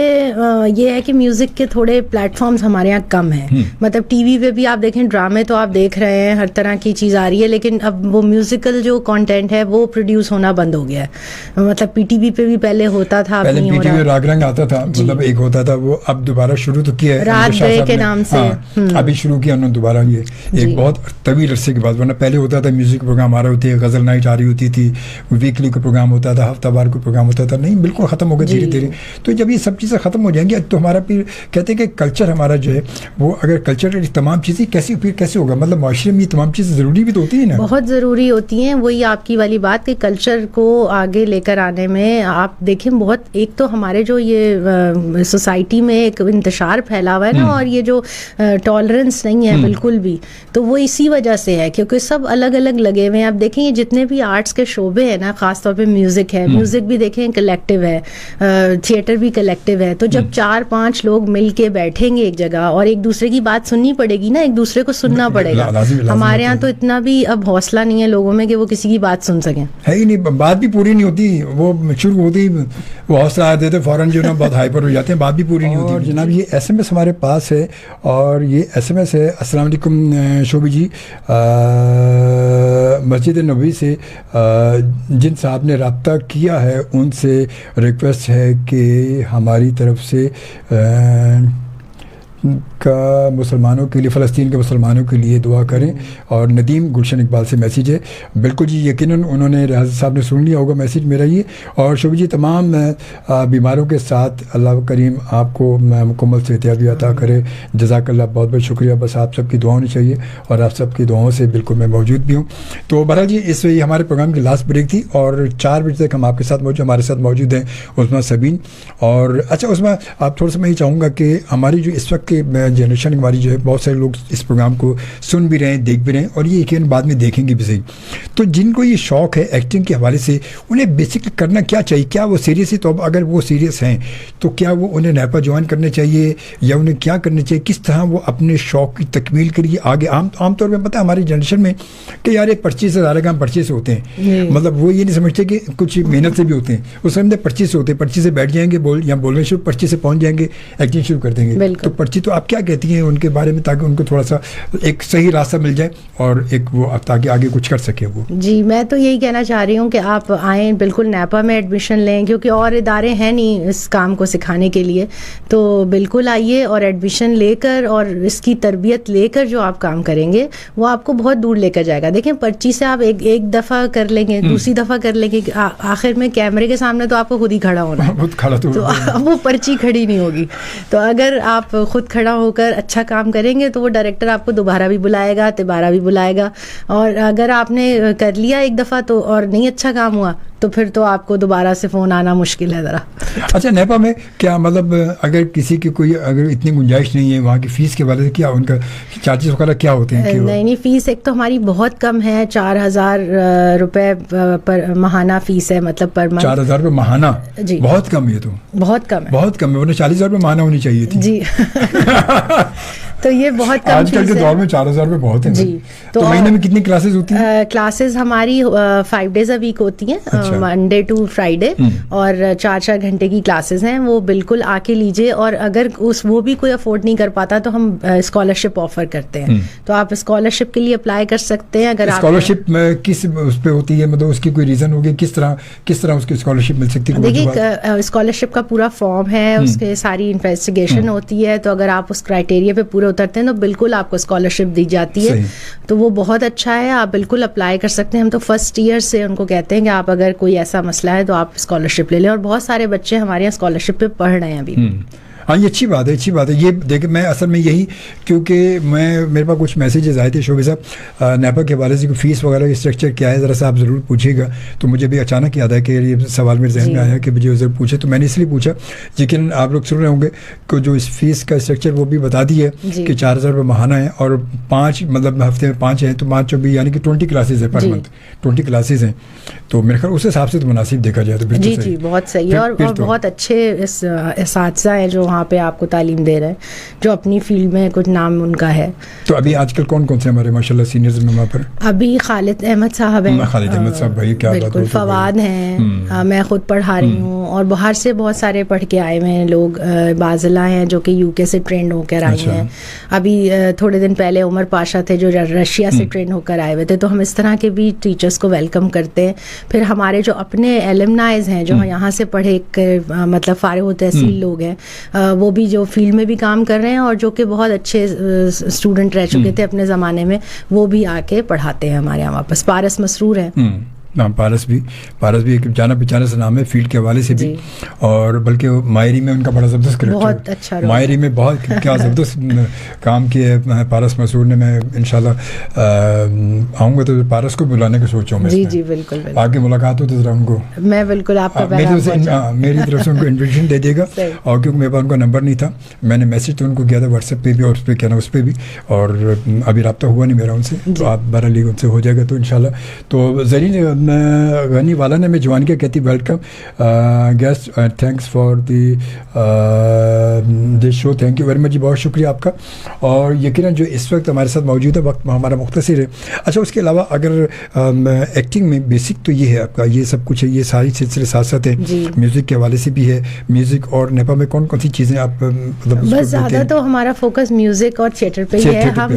یہ ہے کہ میوزک کے تھوڑے پلیٹ فارمز ہمارے یہاں کم ہیں. مطلب ٹی وی پہ بھی آپ دیکھیں, ڈرامے تو آپ دیکھ رہے ہیں, ہر طرح کی چیز آ رہی ہے, لیکن اب وہ میوزیکل جو کانٹینٹ ہے وہ پروڈیوس ہونا بند ہو گیا ہے. مطلب پی ٹی وی پہ بھی پہلے ہوتا تھا, پہلے پی ٹی وی راگ رنگ آتا تھا, مطلب ایک ہوتا تھا, وہ اب دوبارہ شروع تو کیا ہے رات بے کے نام سے, ابھی شروع کیا انہوں نے دوبارہ, یہ ایک بہت طویل عرصے کے بعد. ورنہ پہلے ہوتا تھا میوزک پروگرام آ رہے ہوتے, غزل نائٹ آ رہی ہوتی تھی, ویکلی کا پروگرام ہوتا تھا, ہفتہ وار کو پروگرام ہوتا تھا. نہیں بالکل ختم ہو گیا دھیرے دھیرے. تو جب یہ سب چیزیں ختم ہو جائیں گی تو ہمارا پھر کہتے ہیں کہ کلچر ہمارا جو ہے وہ, اگر کلچر تمام چیزیں کیسے ہوگا, مطلب معاشرے میں یہ تمام چیزیں ضروری بھی تو ہوتی ہیں نا, بہت ضروری ہوتی ہیں. وہی آپ کی والی بات کہ کلچر کو آگے لے کر آنے میں آپ دیکھیں بہت, ایک تو ہمارے جو یہ سوسائٹی میں ایک انتشار پھیلا ہوا ہے نا, اور یہ جو ٹالرنس نہیں ہے بالکل بھی, تو وہ اسی وجہ سے ہے کیونکہ سب الگ الگ لگے ہوئے ہیں. آپ دیکھیں یہ جتنے بھی آرٹس کے کے شعبے ہیں نا, خاص طور پہ میوزک ہے, میوزک بھی دیکھیں کلیکٹیو ہے, تھیٹر بھی کلیکٹیو ہے, تو جب 4-5 لوگ مل کے بیٹھیں گے ایک جگہ اور ایک دوسرے کی بات سننی پڑے گی نا, ایک دوسرے کو سننا پڑے گا. ہمارے یہاں تو اتنا بھی اب حوصلہ نہیں ہے لوگوں میں کہ وہ کسی کی بات سن سکیں. ہے ہی نہیں, بات بھی پوری نہیں ہوتی, وہ شروع ہوتی وہ حوصلہ آ دیتے فوراً جو نا بہت ہائپر ہو جاتے ہیں, بات بھی پوری نہیں ہوتی. اور جناب یہ ایس ایم ایس ہمارے پاس ہے, اور یہ ایس ایم ایس ہے. السلام علیکم شوبی جی, مسجد نبوی سے جن صاحب نے رابطہ کیا ہے ان سے ریکویسٹ ہے کہ ہماری طرف سے کا مسلمانوں کے لیے, فلسطین کے مسلمانوں کے لیے دعا کریں. اور ندیم گلشن اقبال سے میسیج ہے. بالکل جی, یقیناً انہوں نے ریاض صاحب نے سن لیا ہوگا میسیج میرا یہ. اور شوبی جی تمام بیماروں کے ساتھ اللہ کریم آپ کو مکمل صحتیابی عطا کرے. جزاک اللہ, بہت بہت شکریہ. بس آپ سب کی دعا ہونی چاہیے, اور آپ سب کی دعاؤں سے بالکل میں موجود بھی ہوں. تو بہرحال جی اس یہ ہمارے پروگرام کی لاسٹ بریک تھی, اور 4 بجے تک ہم آپ کے ساتھ موجود, ہمارے ساتھ موجود ہیں عثمان سبین. اور اچھا عثمان, آپ تھوڑا سا میں یہ چاہوں گا کہ ہماری جو اس وقت کے جنریشن ہماری جو ہے, بہت سارے لوگ اس پروگرام کو سن بھی رہے ہیں, دیکھ بھی رہے ہیں, اور یہ یقیناً بعد میں دیکھیں گے بھی صحیح. تو جن کو یہ شوق ہے ایکٹنگ کے حوالے سے, انہیں بیسکلی کرنا کیا چاہیے؟ کیا وہ سیریس ہی, تو اگر وہ سیریس ہیں تو کیا وہ انہیں نیپا جوائن کرنا چاہیے, یا انہیں کیا کرنا چاہیے, کس طرح وہ اپنے شوق کی تکمیل کے لیے آگے؟ عام طور پہ پتہ ہے ہماری جنریشن میں کہ یار ایک پرچی سے زیادہ کام پرچی سے ہوتے ہیں, مطلب وہ یہ نہیں سمجھتے کہ کچھ محنت سے بھی ہوتے ہیں. وہ سمجھتے پرچی سے ہوتے ہیں, پرچی سے بیٹھ جائیں گے یا بولنے شروع, پرچی سے پہنچ جائیں گے, ایکٹنگ شروع کر دیں گے. تو پرچی, تو آپ کیا کہتی ہیں ان کے بارے میں, تاکہ ان کو تھوڑا سا ایک صحیح راستہ مل جائے اور ایک وہ تاکہ آگے کچھ کر سکے وہ؟ جی میں تو یہی کہنا چاہ رہی ہوں کہ آپ آئیں, بالکل نیپا میں ایڈمیشن لیں, کیونکہ اور ادارے ہیں نہیں اس کام کو سکھانے کے لیے. تو بالکل آئیے اور ایڈمیشن لے کر اور اس کی تربیت لے کر جو آپ کام کریں گے وہ آپ کو بہت دور لے کر جائے گا. دیکھیں پرچی سے آپ ایک دفعہ کر لیں گے, دوسری دفعہ کر لیں گے, آخر میں کیمرے کے سامنے تو آپ کو خود ہی کھڑا ہونا ہے, تو وہ پرچی کھڑی نہیں ہوگی. تو اگر آپ خود کھڑا ہو کر اچھا کام کریں گے تو وہ ڈائریکٹر آپ کو دوبارہ بھی بلائے گا, تبارہ بھی بلائے گا. اور اگر آپ نے کر لیا ایک دفعہ تو اور نہیں اچھا کام ہوا تو پھر تو آپ کو دوبارہ سے فون آنا مشکل ہے ذرا. اچھا نیپا میں کیا مطلب, اگر کسی کی کوئی اگر اتنی گنجائش نہیں ہے, وہاں کی فیس کے بارے میں کیا ان کا چارجز وغیرہ کیا ہوتے ہیں؟ نہیں فیس ایک تو ہماری بہت کم ہے, 4,000 روپے پر ماہانہ فیس ہے, مطلب پر منتھ 4,000 روپے ماہانہ. جی بہت کم ہے, تو بہت کم ہے, ورنہ 40,000 روپے ماہانہ ہونی چاہیے تھی. جی تو یہ بہت کم آج کل کے دور میں 4,000 روپے بہت ہیں. جی تو مہینے میں کتنی کلاسز ہوتی ہیں؟ کلاسز ہماری 5 days a week ہوتی ہیں, منڈے ٹو فرائیڈے, اور 4 گھنٹے کی کلاسز ہیں. وہ بالکل آ کے لیجیے, اور اگر وہ بھی کوئی افورڈ نہیں کر پاتا تو ہم اسکالرشپ آفر کرتے ہیں, تو آپ اسکالرشپ کے لیے اپلائی کر سکتے ہیں. اگر اسکالرشپ کس اس پہ ہوتی ہے, مطلب اس کی کوئی ریزن ہوگی, کس طرح اس کی اسکالرشپ مل سکتی ہے؟ دیکھیے اسکالرشپ کا پورا فارم ہے, اس کے ساری انویسٹیگیشن ہوتی ہے, تو اگر آپ اس کرائٹیریا پہ پورے اترتے ہیں تو بالکل آپ کو اسکالرشپ دی جاتی ہے. تو وہ بہت اچھا ہے, آپ بالکل اپلائی کر سکتے ہیں. ہم تو فرسٹ ایئر سے ان کو کہتے ہیں کہ آپ اگر کوئی ایسا مسئلہ ہے تو آپ اسکالرشپ لے لیں, اور بہت سارے بچے ہمارے یہاں اسکالرشپ پہ پڑھ رہے ہیں ابھی. ہاں یہ اچھی بات ہے. یہ دیکھیں میں اصل میں یہی, کیونکہ میرے پاس کچھ میسیجز آئے تھے شعبے صاحب نیپا کے حوالے سے, فیس وغیرہ کا اسٹرکچر کیا ہے, ذرا سا آپ ضرور پوچھیے گا. تو مجھے بھی اچانک یاد ہے کہ یہ سوال میرے ذہن میں آیا کہ مجھے ضرور پوچھے, تو میں نے اس لیے پوچھا. لیکن آپ لوگ سن رہے ہوں گے کہ جو اس فیس کا اسٹرکچر وہ بھی بتا دی ہے کہ 4,000 روپے ماہانہ ہے, اور 5 مطلب ہفتے میں 5 ہیں, تو 5 بھی یعنی کہ 20 کلاسز ہے پر منتھ, 20 کلاسز ہیں. تو میرے خیال اس حساب سے تو مناسب دیکھا جائے تو جی بہت صحیح ہے. اور بہت اچھے اساتذہ ہیں جو وہاں پہ آپ کو تعلیم دے رہے ہیں, جو اپنی فیلڈ میں کچھ نام ان کا ہے. تو ابھی آج کل کون سے ہمارے ماشاءاللہ سینئرز میں وہاں پر؟ ابھی خالد احمد صاحب ہیں. خالد احمد صاحب بھائی کیا بات ہے. فواد ہیں, میں خود پڑھا رہی ہوں, اور باہر سے بہت سارے پڑھ کے آئے ہوئے ہیں لوگ. بازلا ہیں جو کہ UK سے ٹرینڈ ہو کر آئے ہیں. ابھی تھوڑے دن پہلے عمر پاشا تھے جو رشیا سے ٹرینڈ ہو کر آئے ہوئے تھے. تو ہم اس طرح کے بھی ٹیچرس کو ویلکم کرتے ہیں. پھر ہمارے جو اپنے ایلمنائز ہیں جو یہاں سے پڑھے مطلب فارغ و تحصیل لوگ ہیں, وہ بھی جو فیلڈ میں بھی کام کر رہے ہیں, اور جو کہ بہت اچھے اسٹوڈنٹ رہ چکے تھے اپنے زمانے میں, وہ بھی آ کے پڑھاتے ہیں ہمارے یہاں واپس. پارس مسرور ہیں. پارس بھی ایک جانا پہچانا سے نام ہے فیلڈ کے حوالے سے بھی. اور بلکہ ماہری میں ان کا بڑا زبردست کریکٹر ہے, ماہری میں بہت کیا زبردست کام کیا ہے پارس مسرور نے. میں انشاءاللہ آؤں گا تو پارس کو بلانے کا سوچ رہا ہوں. جی بالکل آگے ملاقات ہو تو ذرا ان کو میں بالکل آپ کا میری طرف سے ان کو انویٹیشن دے دے گا. اور کیونکہ میرے پاس ان کا نمبر نہیں تھا, میں نے میسج تو ان کو کیا تھا واٹس ایپ پہ بھی اور اس پہ کیا نا اس پہ بھی, اور ابھی رابطہ ہوا نہیں میرا ان سے. تو آپ 12 ان سے ہو جائے گا تو انشاءاللہ. تو زرین غنی والا نے میں جوان کیا کہتی welcome guest thanks for the this show. Thank you very much ji, بہت شکریہ آپ کا. اور یقیناً جو اس وقت ہمارے ساتھ موجود ہے, وقت ہمارا مختصر ہے. اچھا, اس کے علاوہ اگر ایکٹنگ میں بیسک تو یہ ہے آپ کا, یہ سب کچھ ہے, یہ ساری سلسلے ساتھ ساتھ ہیں, میوزک کے حوالے سے بھی ہے. میوزک اور نیپا میں کون کون سی چیزیں آپ مطلب بس زیادہ تو ہمارا فوکس میوزک اور تھیٹر پہ ہی ہے. ہم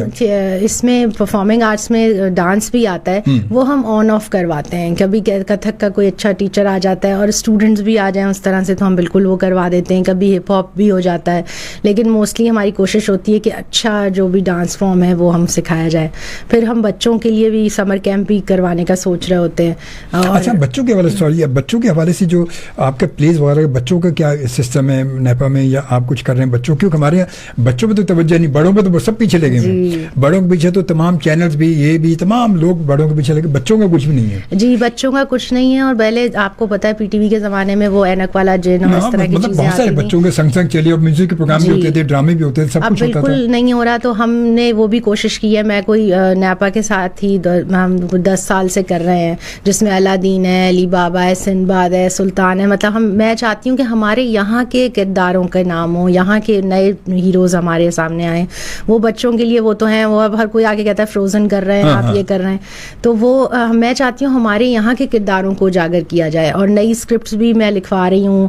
اس میں پرفارمنگ آرٹس میں ڈانس بھی آتا ہے, وہ ہم آن آف کرواتے ہیں. کبھی کتھک کا کوئی اچھا ٹیچر آ جاتا ہے اور اسٹوڈنٹس بھی آ جائیں اس طرح سے تو ہم بالکل وہ کروا دیتے ہیں. کبھی ہپ ہاپ بھی ہو جاتا ہے, لیکن موسٹلی ہماری کوشش ہوتی ہے کہ اچھا جو بھی ڈانس فارم ہے وہ ہم سکھایا جائے. پھر ہم بچوں کے لیے بھی سمر کیمپ بھی کروانے کا سوچ رہے ہوتے ہیں. اچھا, بچوں کے حوالے سے بچوں کے حوالے سے جو آپ کے پلیز وغیرہ بچوں کا کیا سسٹم ہے نیپا میں, یا آپ کچھ کر رہے ہیں بچوں, کیونکہ ہمارے یہاں بچوں پہ تو توجہ نہیں, بڑوں پہ تو سب پیچھے لگے ہوئے. بڑوں کے پیچھے تو تمام چینلز بھی, یہ بھی تمام لوگ بڑوں کے پیچھے لگے, بچوں کا کچھ بھی نہیں ہے. جی, بچوں کا کچھ نہیں ہے. اور پہلے آپ کو پتا ہے پی ٹی وی کے زمانے میں وہ اینک والا جن اور اس طرح کی چیزیں بہت سارے بچوں کے سنگ سنگ چلیے, اور میوزک کے پروگرام بھی ہوتے تھے, ڈرامے بھی ہوتے تھے, سب کچھ ہوتا تھا. بالکل نہیں ہو رہا, تو ہم نے وہ بھی کوشش کی ہے. میں کوئی نیپا کے ساتھ ہی ہم 10 سال سے کر رہے ہیں, جس میں الادین ہے, علی بابا ہے, سندباد ہے, سلطان ہے. مطلب میں چاہتی ہوں کہ ہمارے یہاں کے کرداروں کے نام ہوں, یہاں کے نئے ہیروز ہمارے سامنے آئیں. وہ بچوں کے لیے وہ تو ہیں, وہ اب ہر کوئی آگے کہتا ہے فروزن کر رہے ہیں, آپ یہ کر رہے ہیں, تو وہ میں چاہتی ہوں ہمارے یہاں کے کرداروں کو اجاگر کیا جائے. اور نئی اسکرپٹس بھی میں لکھوا رہی ہوں.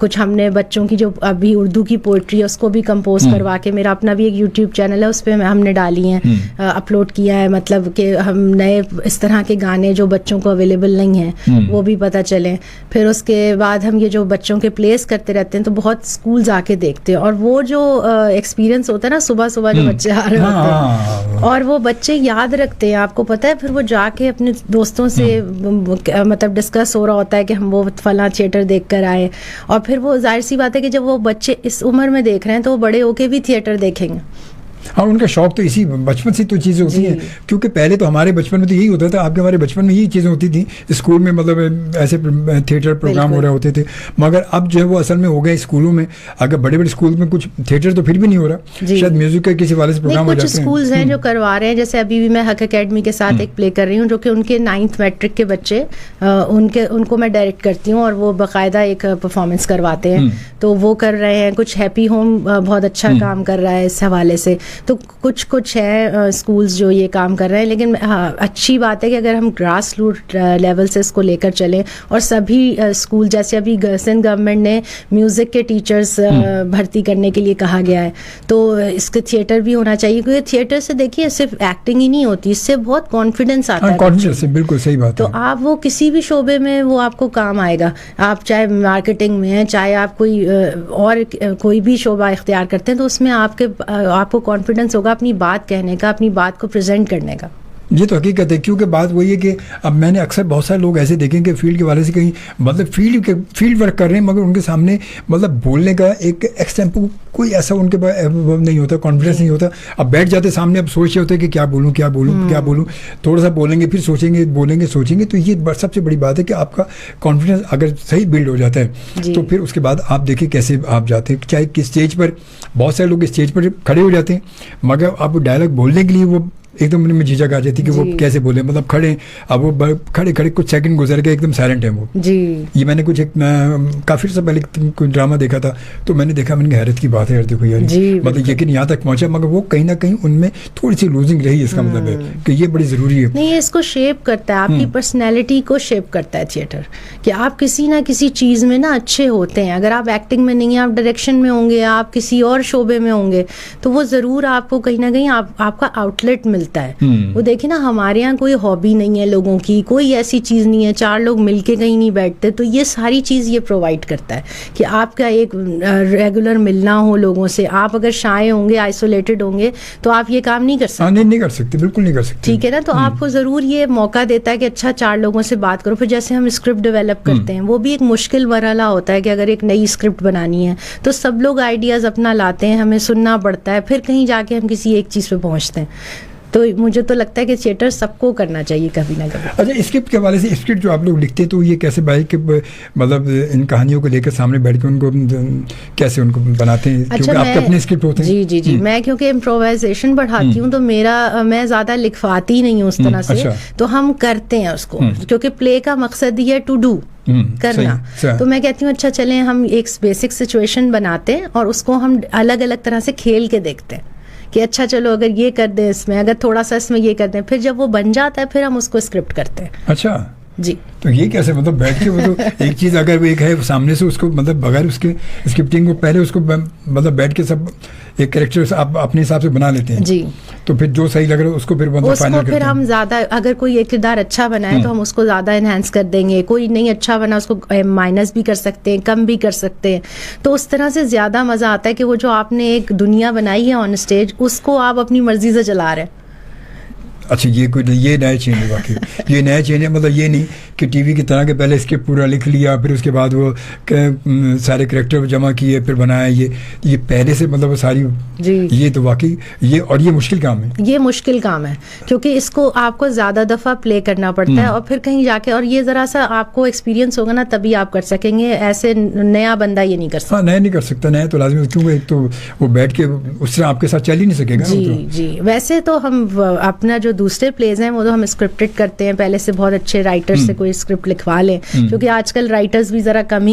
کچھ ہم نے بچوں کی جو ابھی اردو کی پوئٹری ہے اس کو بھی کمپوز کروا کے, میرا اپنا بھی ایک یوٹیوب چینل ہے, اس پہ ہم نے ڈالی ہیں, اپلوڈ کیا ہے. مطلب کہ ہم نئے اس طرح کے گانے جو بچوں کو اویلیبل نہیں ہیں وہ بھی پتہ چلیں. پھر اس کے بعد ہم یہ جو بچوں کے پلیس کرتے رہتے ہیں, تو بہت اسکولز آ کے دیکھتے ہیں, اور وہ جو ایکسپیرینس ہوتا ہے نا, صبح صبح جو بچے آ رہے ہوتے ہیں اور وہ بچے یاد رکھتے ہیں, آپ کو پتہ ہے. پھر وہ جا کے اپنے دوستوں سے مطلب ڈسکس ہو رہا ہوتا ہے کہ ہم وہ فلاں تھیٹر دیکھ کر آئے. اور پھر وہ ظاہر سی بات ہے کہ جب وہ بچے اس عمر میں دیکھ رہے ہیں تو وہ بڑے ہو کے بھی تھیٹر دیکھیں گے. ہاں, ان کا شوق تو اسی بچپن سے تو چیزیں ہوتی ہیں, کیونکہ پہلے تو ہمارے بچپن میں تو یہی ہوتا تھا, آپ کے ہمارے بچپن میں یہی چیزیں ہوتی تھیں اسکول میں, مطلب ایسے تھیٹر پروگرام ہو رہے ہوتے تھے. مگر اب جو ہے وہ اصل میں ہو گئے اسکولوں میں, اگر بڑے بڑے اسکول میں کچھ تھیٹر تو پھر بھی نہیں ہو رہا, شاید میوزک کا کسی والے سے پروگرام ہو جاتے ہیں. کچھ اسکولز ہیں جو کروا رہے ہیں, جیسے ابھی بھی میں حق اکیڈمی کے ساتھ ایک پلے کر رہی ہوں, جو کہ ان کے 9th میٹرک کے بچے, ان کو میں ڈائریکٹ کرتی ہوں, اور وہ باقاعدہ ایک پرفارمنس کرواتے ہیں, تو وہ کر رہے ہیں. کچھ ہیپی ہوم بہت اچھا کام کر رہا ہے اس حوالے سے. تو کچھ ہے اسکولز جو یہ کام کر رہے ہیں. لیکن اچھی بات ہے کہ اگر ہم گراس روٹ لیول سے اس کو لے کر چلیں, اور سبھی اسکول, جیسے ابھی سندھ گورنمنٹ نے میوزک کے ٹیچرز بھرتی کرنے کے لیے کہا گیا ہے, تو اس کے تھیٹر بھی ہونا چاہیے, کیونکہ تھیٹر سے دیکھیے صرف ایکٹنگ ہی نہیں ہوتی, اس سے بہت کانفیڈنس آتا ہے. کانفیڈنس, بالکل صحیح بات. تو آپ وہ کسی بھی شعبے میں وہ آپ کو کام آئے گا, آپ چاہے مارکیٹنگ میں ہیں, چاہے آپ کوئی بھی شعبہ اختیار کرتے ہیں, تو اس میں آپ کو کانفیڈنس ہوگا اپنی بات کہنے کا, اپنی بات کو پریزنٹ کرنے کا. یہ تو حقیقت ہے, کیونکہ بات وہی ہے کہ اب میں نے اکثر بہت سارے لوگ ایسے دیکھیں کہ فیلڈ کے والے سے کہیں مطلب فیلڈ ورک کر رہے ہیں, مگر ان کے سامنے مطلب بولنے کا ایک ایکسٹیمپو کوئی ایسا ان کے پاس نہیں ہوتا, کانفیڈنس نہیں ہوتا. اب بیٹھ جاتے سامنے, اب سوچ رہے ہوتے کہ کیا بولوں, تھوڑا سا بولیں گے, پھر سوچیں گے, بولیں گے, سوچیں گے. تو یہ سب سے بڑی بات ہے کہ آپ کا کانفیڈنس اگر صحیح بلڈ ہو جاتا ہے تو پھر اس کے بعد آپ دیکھیں کیسے آپ جاتے ہیں. چاہے کہ اسٹیج پر بہت سارے لوگ اسٹیج پر کھڑے ہو جاتے ہیں, مگر آپ ڈائلاگ بولنے کے لیے وہ ایک دم میں جھجک آ جاتی کہ وہ کیسے بولے, مطلب کھڑے, اب وہ کھڑے کچھ سیکنڈ گزر کے ایک دم سائلنٹ ہیں وہ. یہ میں نے کچھ کافی عرصہ پہلے کوئی ڈرامہ دیکھا تھا, تو میں نے دیکھا, میں نے حیرت کی بات ہے یار, دیکھو یار, مطلب یقین یہاں تک پہنچا, مگر وہ کہیں نہ کہیں ان میں تھوڑی سی لوزنگ رہی. اس کا مطلب ہے کہ یہ بڑی ضروری ہے. نہیں, اس کو شیپ کرتا ہے, آپ کی پرسنالٹی کو شیپ کرتا ہے تھیٹر, کہ آپ کسی نہ کسی چیز میں نا اچھے ہوتے ہیں. اگر آپ ایکٹنگ میں نہیں ہیں, آپ ڈائریکشن میں ہوں گے, آپ کسی اور شعبے میں ہوں گے, تو وہ ضرور آپ کو کہیں نہ کہیں آپ کا آؤٹ لیٹ ملتا ہے. وہ دیکھیں نا, ہمارے یہاں کوئی ہابی نہیں ہے لوگوں کی, کوئی ایسی چیز نہیں ہے, 4 لوگ مل کے کہیں نہیں بیٹھتے, تو یہ ساری چیز یہ پرووائڈ کرتا ہے کہ آپ کا ایک ریگولر ملنا ہو لوگوں سے. آپ اگر شائع ہوں گے, آئسولیٹڈ ہوں گے, تو آپ یہ کام نہیں کر سکتے. نہیں کر سکتے, بالکل نہیں کر سکتے. ٹھیک ہے نا, تو آپ کو ضرور یہ موقع دیتا ہے کہ اچھا 4 لوگوں سے بات کرو. پھر جیسے ہم اسکرپٹ ڈیولپ کرتے ہیں, وہ بھی ایک مشکل مرحلہ ہوتا ہے کہ اگر ایک نئی اسکرپٹ بنانی ہے تو سب لوگ آئیڈیاز اپنا لاتے ہیں, ہمیں سننا پڑتا ہے, پھر کہیں جا کے ہم کسی ایک چیز پہ پہنچتے ہیں. تو مجھے تو لگتا ہے کہ تھیٹر سب کو کرنا چاہیے کبھی نہ کبھی. اچھا اسکرپٹ کے حوالے سے اسکرپٹ جو آپ لوگ لکھتے ہیں تو یہ کیسے بھائی کہ مطلب ان کہانیوں کو لے کر سامنے بیٹھ کے ان کو کیسے ان کو بناتے ہیں؟ کیونکہ آپ کے اپنے اسکرپٹ ہوتے ہیں. جی میں کیونکہ امپرووائزیشن بڑھاتی ہوں تو میں زیادہ لکھواتی نہیں ہوں اس طرح سے, تو ہم کرتے ہیں اس کو, کیونکہ پلے کا مقصد ہی ہے ٹو ڈو, کرنا. تو میں کہتی ہوں اچھا چلیں ہم ایک بیسک سچویشن بناتے ہیں اور اس کو ہم الگ الگ طرح سے کھیل کے دیکھتے ہیں کہ اچھا چلو اگر یہ کر دیں اس میں, اگر تھوڑا سا اس میں یہ کر دیں, پھر جب وہ بن جاتا ہے پھر ہم اس کو اسکرپٹ کرتے ہیں. اچھا جی. تو یہ کیسے مطلب بیٹھ کے مطلب ایک چیز اگر ایک ہے سامنے سے اس کو مطلب بغیر اس کے اسکرپٹنگ کو پہلے اس کو مطلب بیٹھ کے سب ایک کریکٹر آپ اپنے حساب سے بنا لیتے ہیں جی, تو پھر جو صحیح لگ رہا ہے اس کو پھر فائنل کرتے ہیں. پھر ہم زیادہ اگر کوئی ایک کردار اچھا بنا ہے تو ہم اس کو زیادہ انہینس کر دیں گے, کوئی نہیں اچھا بنا اس کو مائنس بھی کر سکتے ہیں, کم بھی کر سکتے ہیں. تو اس طرح سے زیادہ مزہ آتا ہے کہ وہ جو آپ نے ایک دنیا بنائی ہے آن اسٹیج اس کو آپ اپنی مرضی سے چلا رہے ہیں. اچھا یہ نیا چینج ہے واقعی, یہ نیا چینج ہے. مطلب یہ نہیں کہ ٹی وی کی طرح کے پہلے اسکرپٹ پورا لکھ لیا پھر اس کے بعد وہ سارے کریکٹر جمع کیے پھر بنایا, یہ پہلے سے مطلب ساری یہ تو واقعی یہ مشکل کام ہے. یہ مشکل کام ہے کیونکہ اس کو آپ کو زیادہ دفعہ پلے کرنا پڑتا ہے اور پھر کہیں جا کے, اور یہ ذرا سا آپ کو ایکسپیرینس ہوگا نا تبھی آپ کر سکیں گے, ایسے نیا بندہ یہ نہیں کر سکتا. نیا نہیں کر سکتا, نیا تو لازمی, کیونکہ ایک تو وہ بیٹھ کے اس طرح آپ کے ساتھ چل ہی نہیں سکے گا. جی ویسے تو ہم اپنا جو دوسرے پلیز ہیں وہ تو ہم اسکرپٹڈ کرتے ہیں, پہلے سے بہت اچھے رائٹر سے کوئی اسکرپٹ لکھوا لیں, کیونکہ آج کل رائٹرز بھی ذرا کم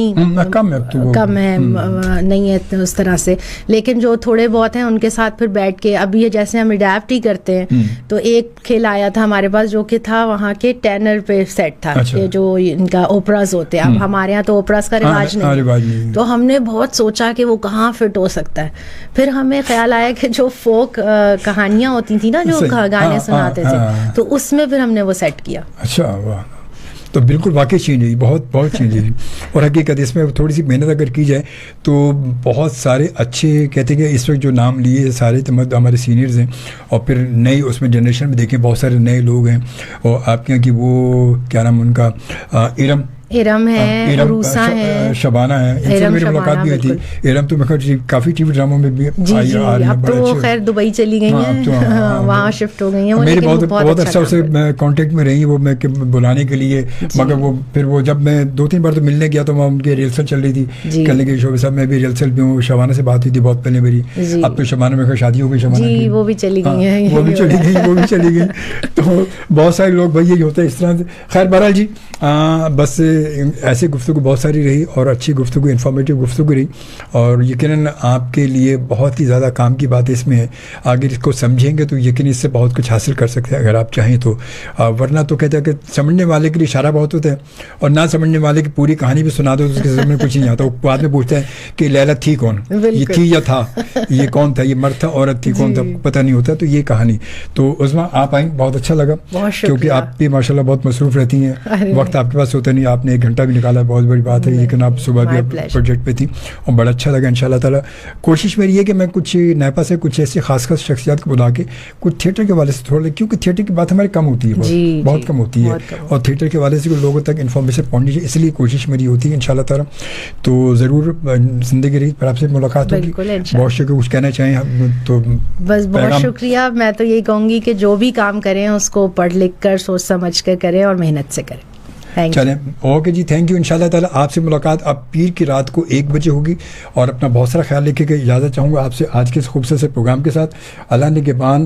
ہے, نہیں ہے اس طرح سے. لیکن جو تھوڑے بہت ہیں ان کے ساتھ پھر بیٹھ کے, ابھی یہ جیسے ہم اڈیپٹ ہی کرتے ہیں, تو ایک کھیل آیا تھا ہمارے پاس جو کہ تھا وہاں کے ٹینر پہ سیٹ تھا, کہ جو ان کا اوپراز ہوتے ہیں. اب ہمارے یہاں تو اوپراز کا رواج نہیں, تو ہم نے بہت سوچا کہ وہ کہاں فٹ ہو سکتا ہے. پھر ہمیں خیال آیا کہ جو فوک کہانیاں ہوتی تھیں نا, جو گانے سناتے تھے, تو اس میں پھر ہم نے وہ سیٹ کیا. اچھا واہ, تو بالکل واقعی چینج ہے, بہت چینج ہے. اور حقیقت اس میں تھوڑی سی محنت اگر کی جائے تو بہت سارے اچھے کہتے ہیں کہ اس وقت جو نام لیے سارے ہمارے سینئرز ہیں, اور پھر نئی اس میں جنریشن میں دیکھیں بہت سارے نئے لوگ ہیں. اور آپ کے یہاں کی وہ کیا نام ان کا, ارم ہے, عروسہ ہے, شبانہ ہے, ان سے میری ملاقات بھی ہوئی تھی. ارم تو میں کافی ٹی وی ڈراموں میں بھی آئی, اب تو وہ خیر دبئی چلی گئی ہیں, وہاں شفٹ ہو گئی ہیں. میری بہت عرصہ سے کانٹیکٹ میں رہی, وہ میں بلانے کے لیے, مگر وہ پھر وہ جب میں 2-3 بار تو ملنے گیا تو وہاں ان کی ریہرسل چل رہی تھی, کہنے کے شعبے صاحب میں بھی ریہرسل بھی ہوں. شبانہ سے بات ہوئی تھی بہت پہلے میری, اب تو شبانہ میں شادی ہو گئی, شبانہ کی وہ بھی چلی گئی ہیں, وہ بھی چلی گئی. تو بہت سارے لوگ بھائی یہی ہوتا ہے اس طرح سے. خیر بہرحال جی, بس ایسے گفتگو بہت ساری رہی اور اچھی گفتگو, انفارمیٹیو گفتگو رہی, اور یقیناً آپ کے لیے بہت ہی زیادہ کام کی بات اس میں ہے. اگر اس کو سمجھیں گے تو یقیناً اس سے بہت کچھ حاصل کر سکتے ہیں اگر آپ چاہیں تو. ورنہ تو کہتے ہیں کہ سمجھنے والے کے لیے اشارہ بہت ہوتا ہے, اور نہ سمجھنے والے کی پوری کہانی بھی سنا دو تو اس کے سمجھ میں کچھ نہیں آتا. وہ بعد میں پوچھتا ہے کہ لیلا تھی کون, یہ تھی یا تھا, یہ کون تھا, یہ مرد تھا عورت تھی, کون تھا, پتہ نہیں ہوتا. تو یہ کہانی تو عظمیٰ آپ آئیں, بہت اچھا لگا, کیونکہ آپ بھی ماشاء اللہ بہت مصروف رہتی ہیں, وقت آپ کے پاس ہوتا نہیں. آپ نے 1 گھنٹہ بھی نکالا, بہت بڑی بات ہے, لیکن آپ صبح بھی پروجیکٹ پہ تھی اور بڑا اچھا لگا. انشاءاللہ تعالیٰ کوشش میری ہے کہ میں کچھ نیپا سے کچھ ایسی خاص شخصیات کو بلا کے کچھ تھیٹر کے حوالے سے تھوڑا, کیونکہ تھیٹر کی بات ہماری کم ہوتی ہے, بہت کم ہوتی ہے, اور تھیٹر کے حوالے سے لوگوں تک انفارمیشن پہنچنی چاہیے, اس لیے کوشش میری ہوتی ہے انشاءاللہ تعالیٰ. تو ضرور زندگی رہی پر آپ سے ملاقات ہوگی. بہت شکریہ. کچھ کہنا چاہیں تو بس بہت شکریہ. میں تو یہی کہوں گی کہ جو بھی کام کریں اس کو پڑھ لکھ کر سوچ سمجھ کر کریں اور محنت سے کریں. چلیں اوکے جی, تھینک یو. انشاءاللہ تعالیٰ آپ سے ملاقات اب پیر کی رات کو 1 بجے ہوگی, اور اپنا بہت سارا خیال رکھیے گا. اجازت چاہوں گا آپ سے آج کے اس خوبصورت سے پروگرام کے ساتھ. اللہ نگہبان.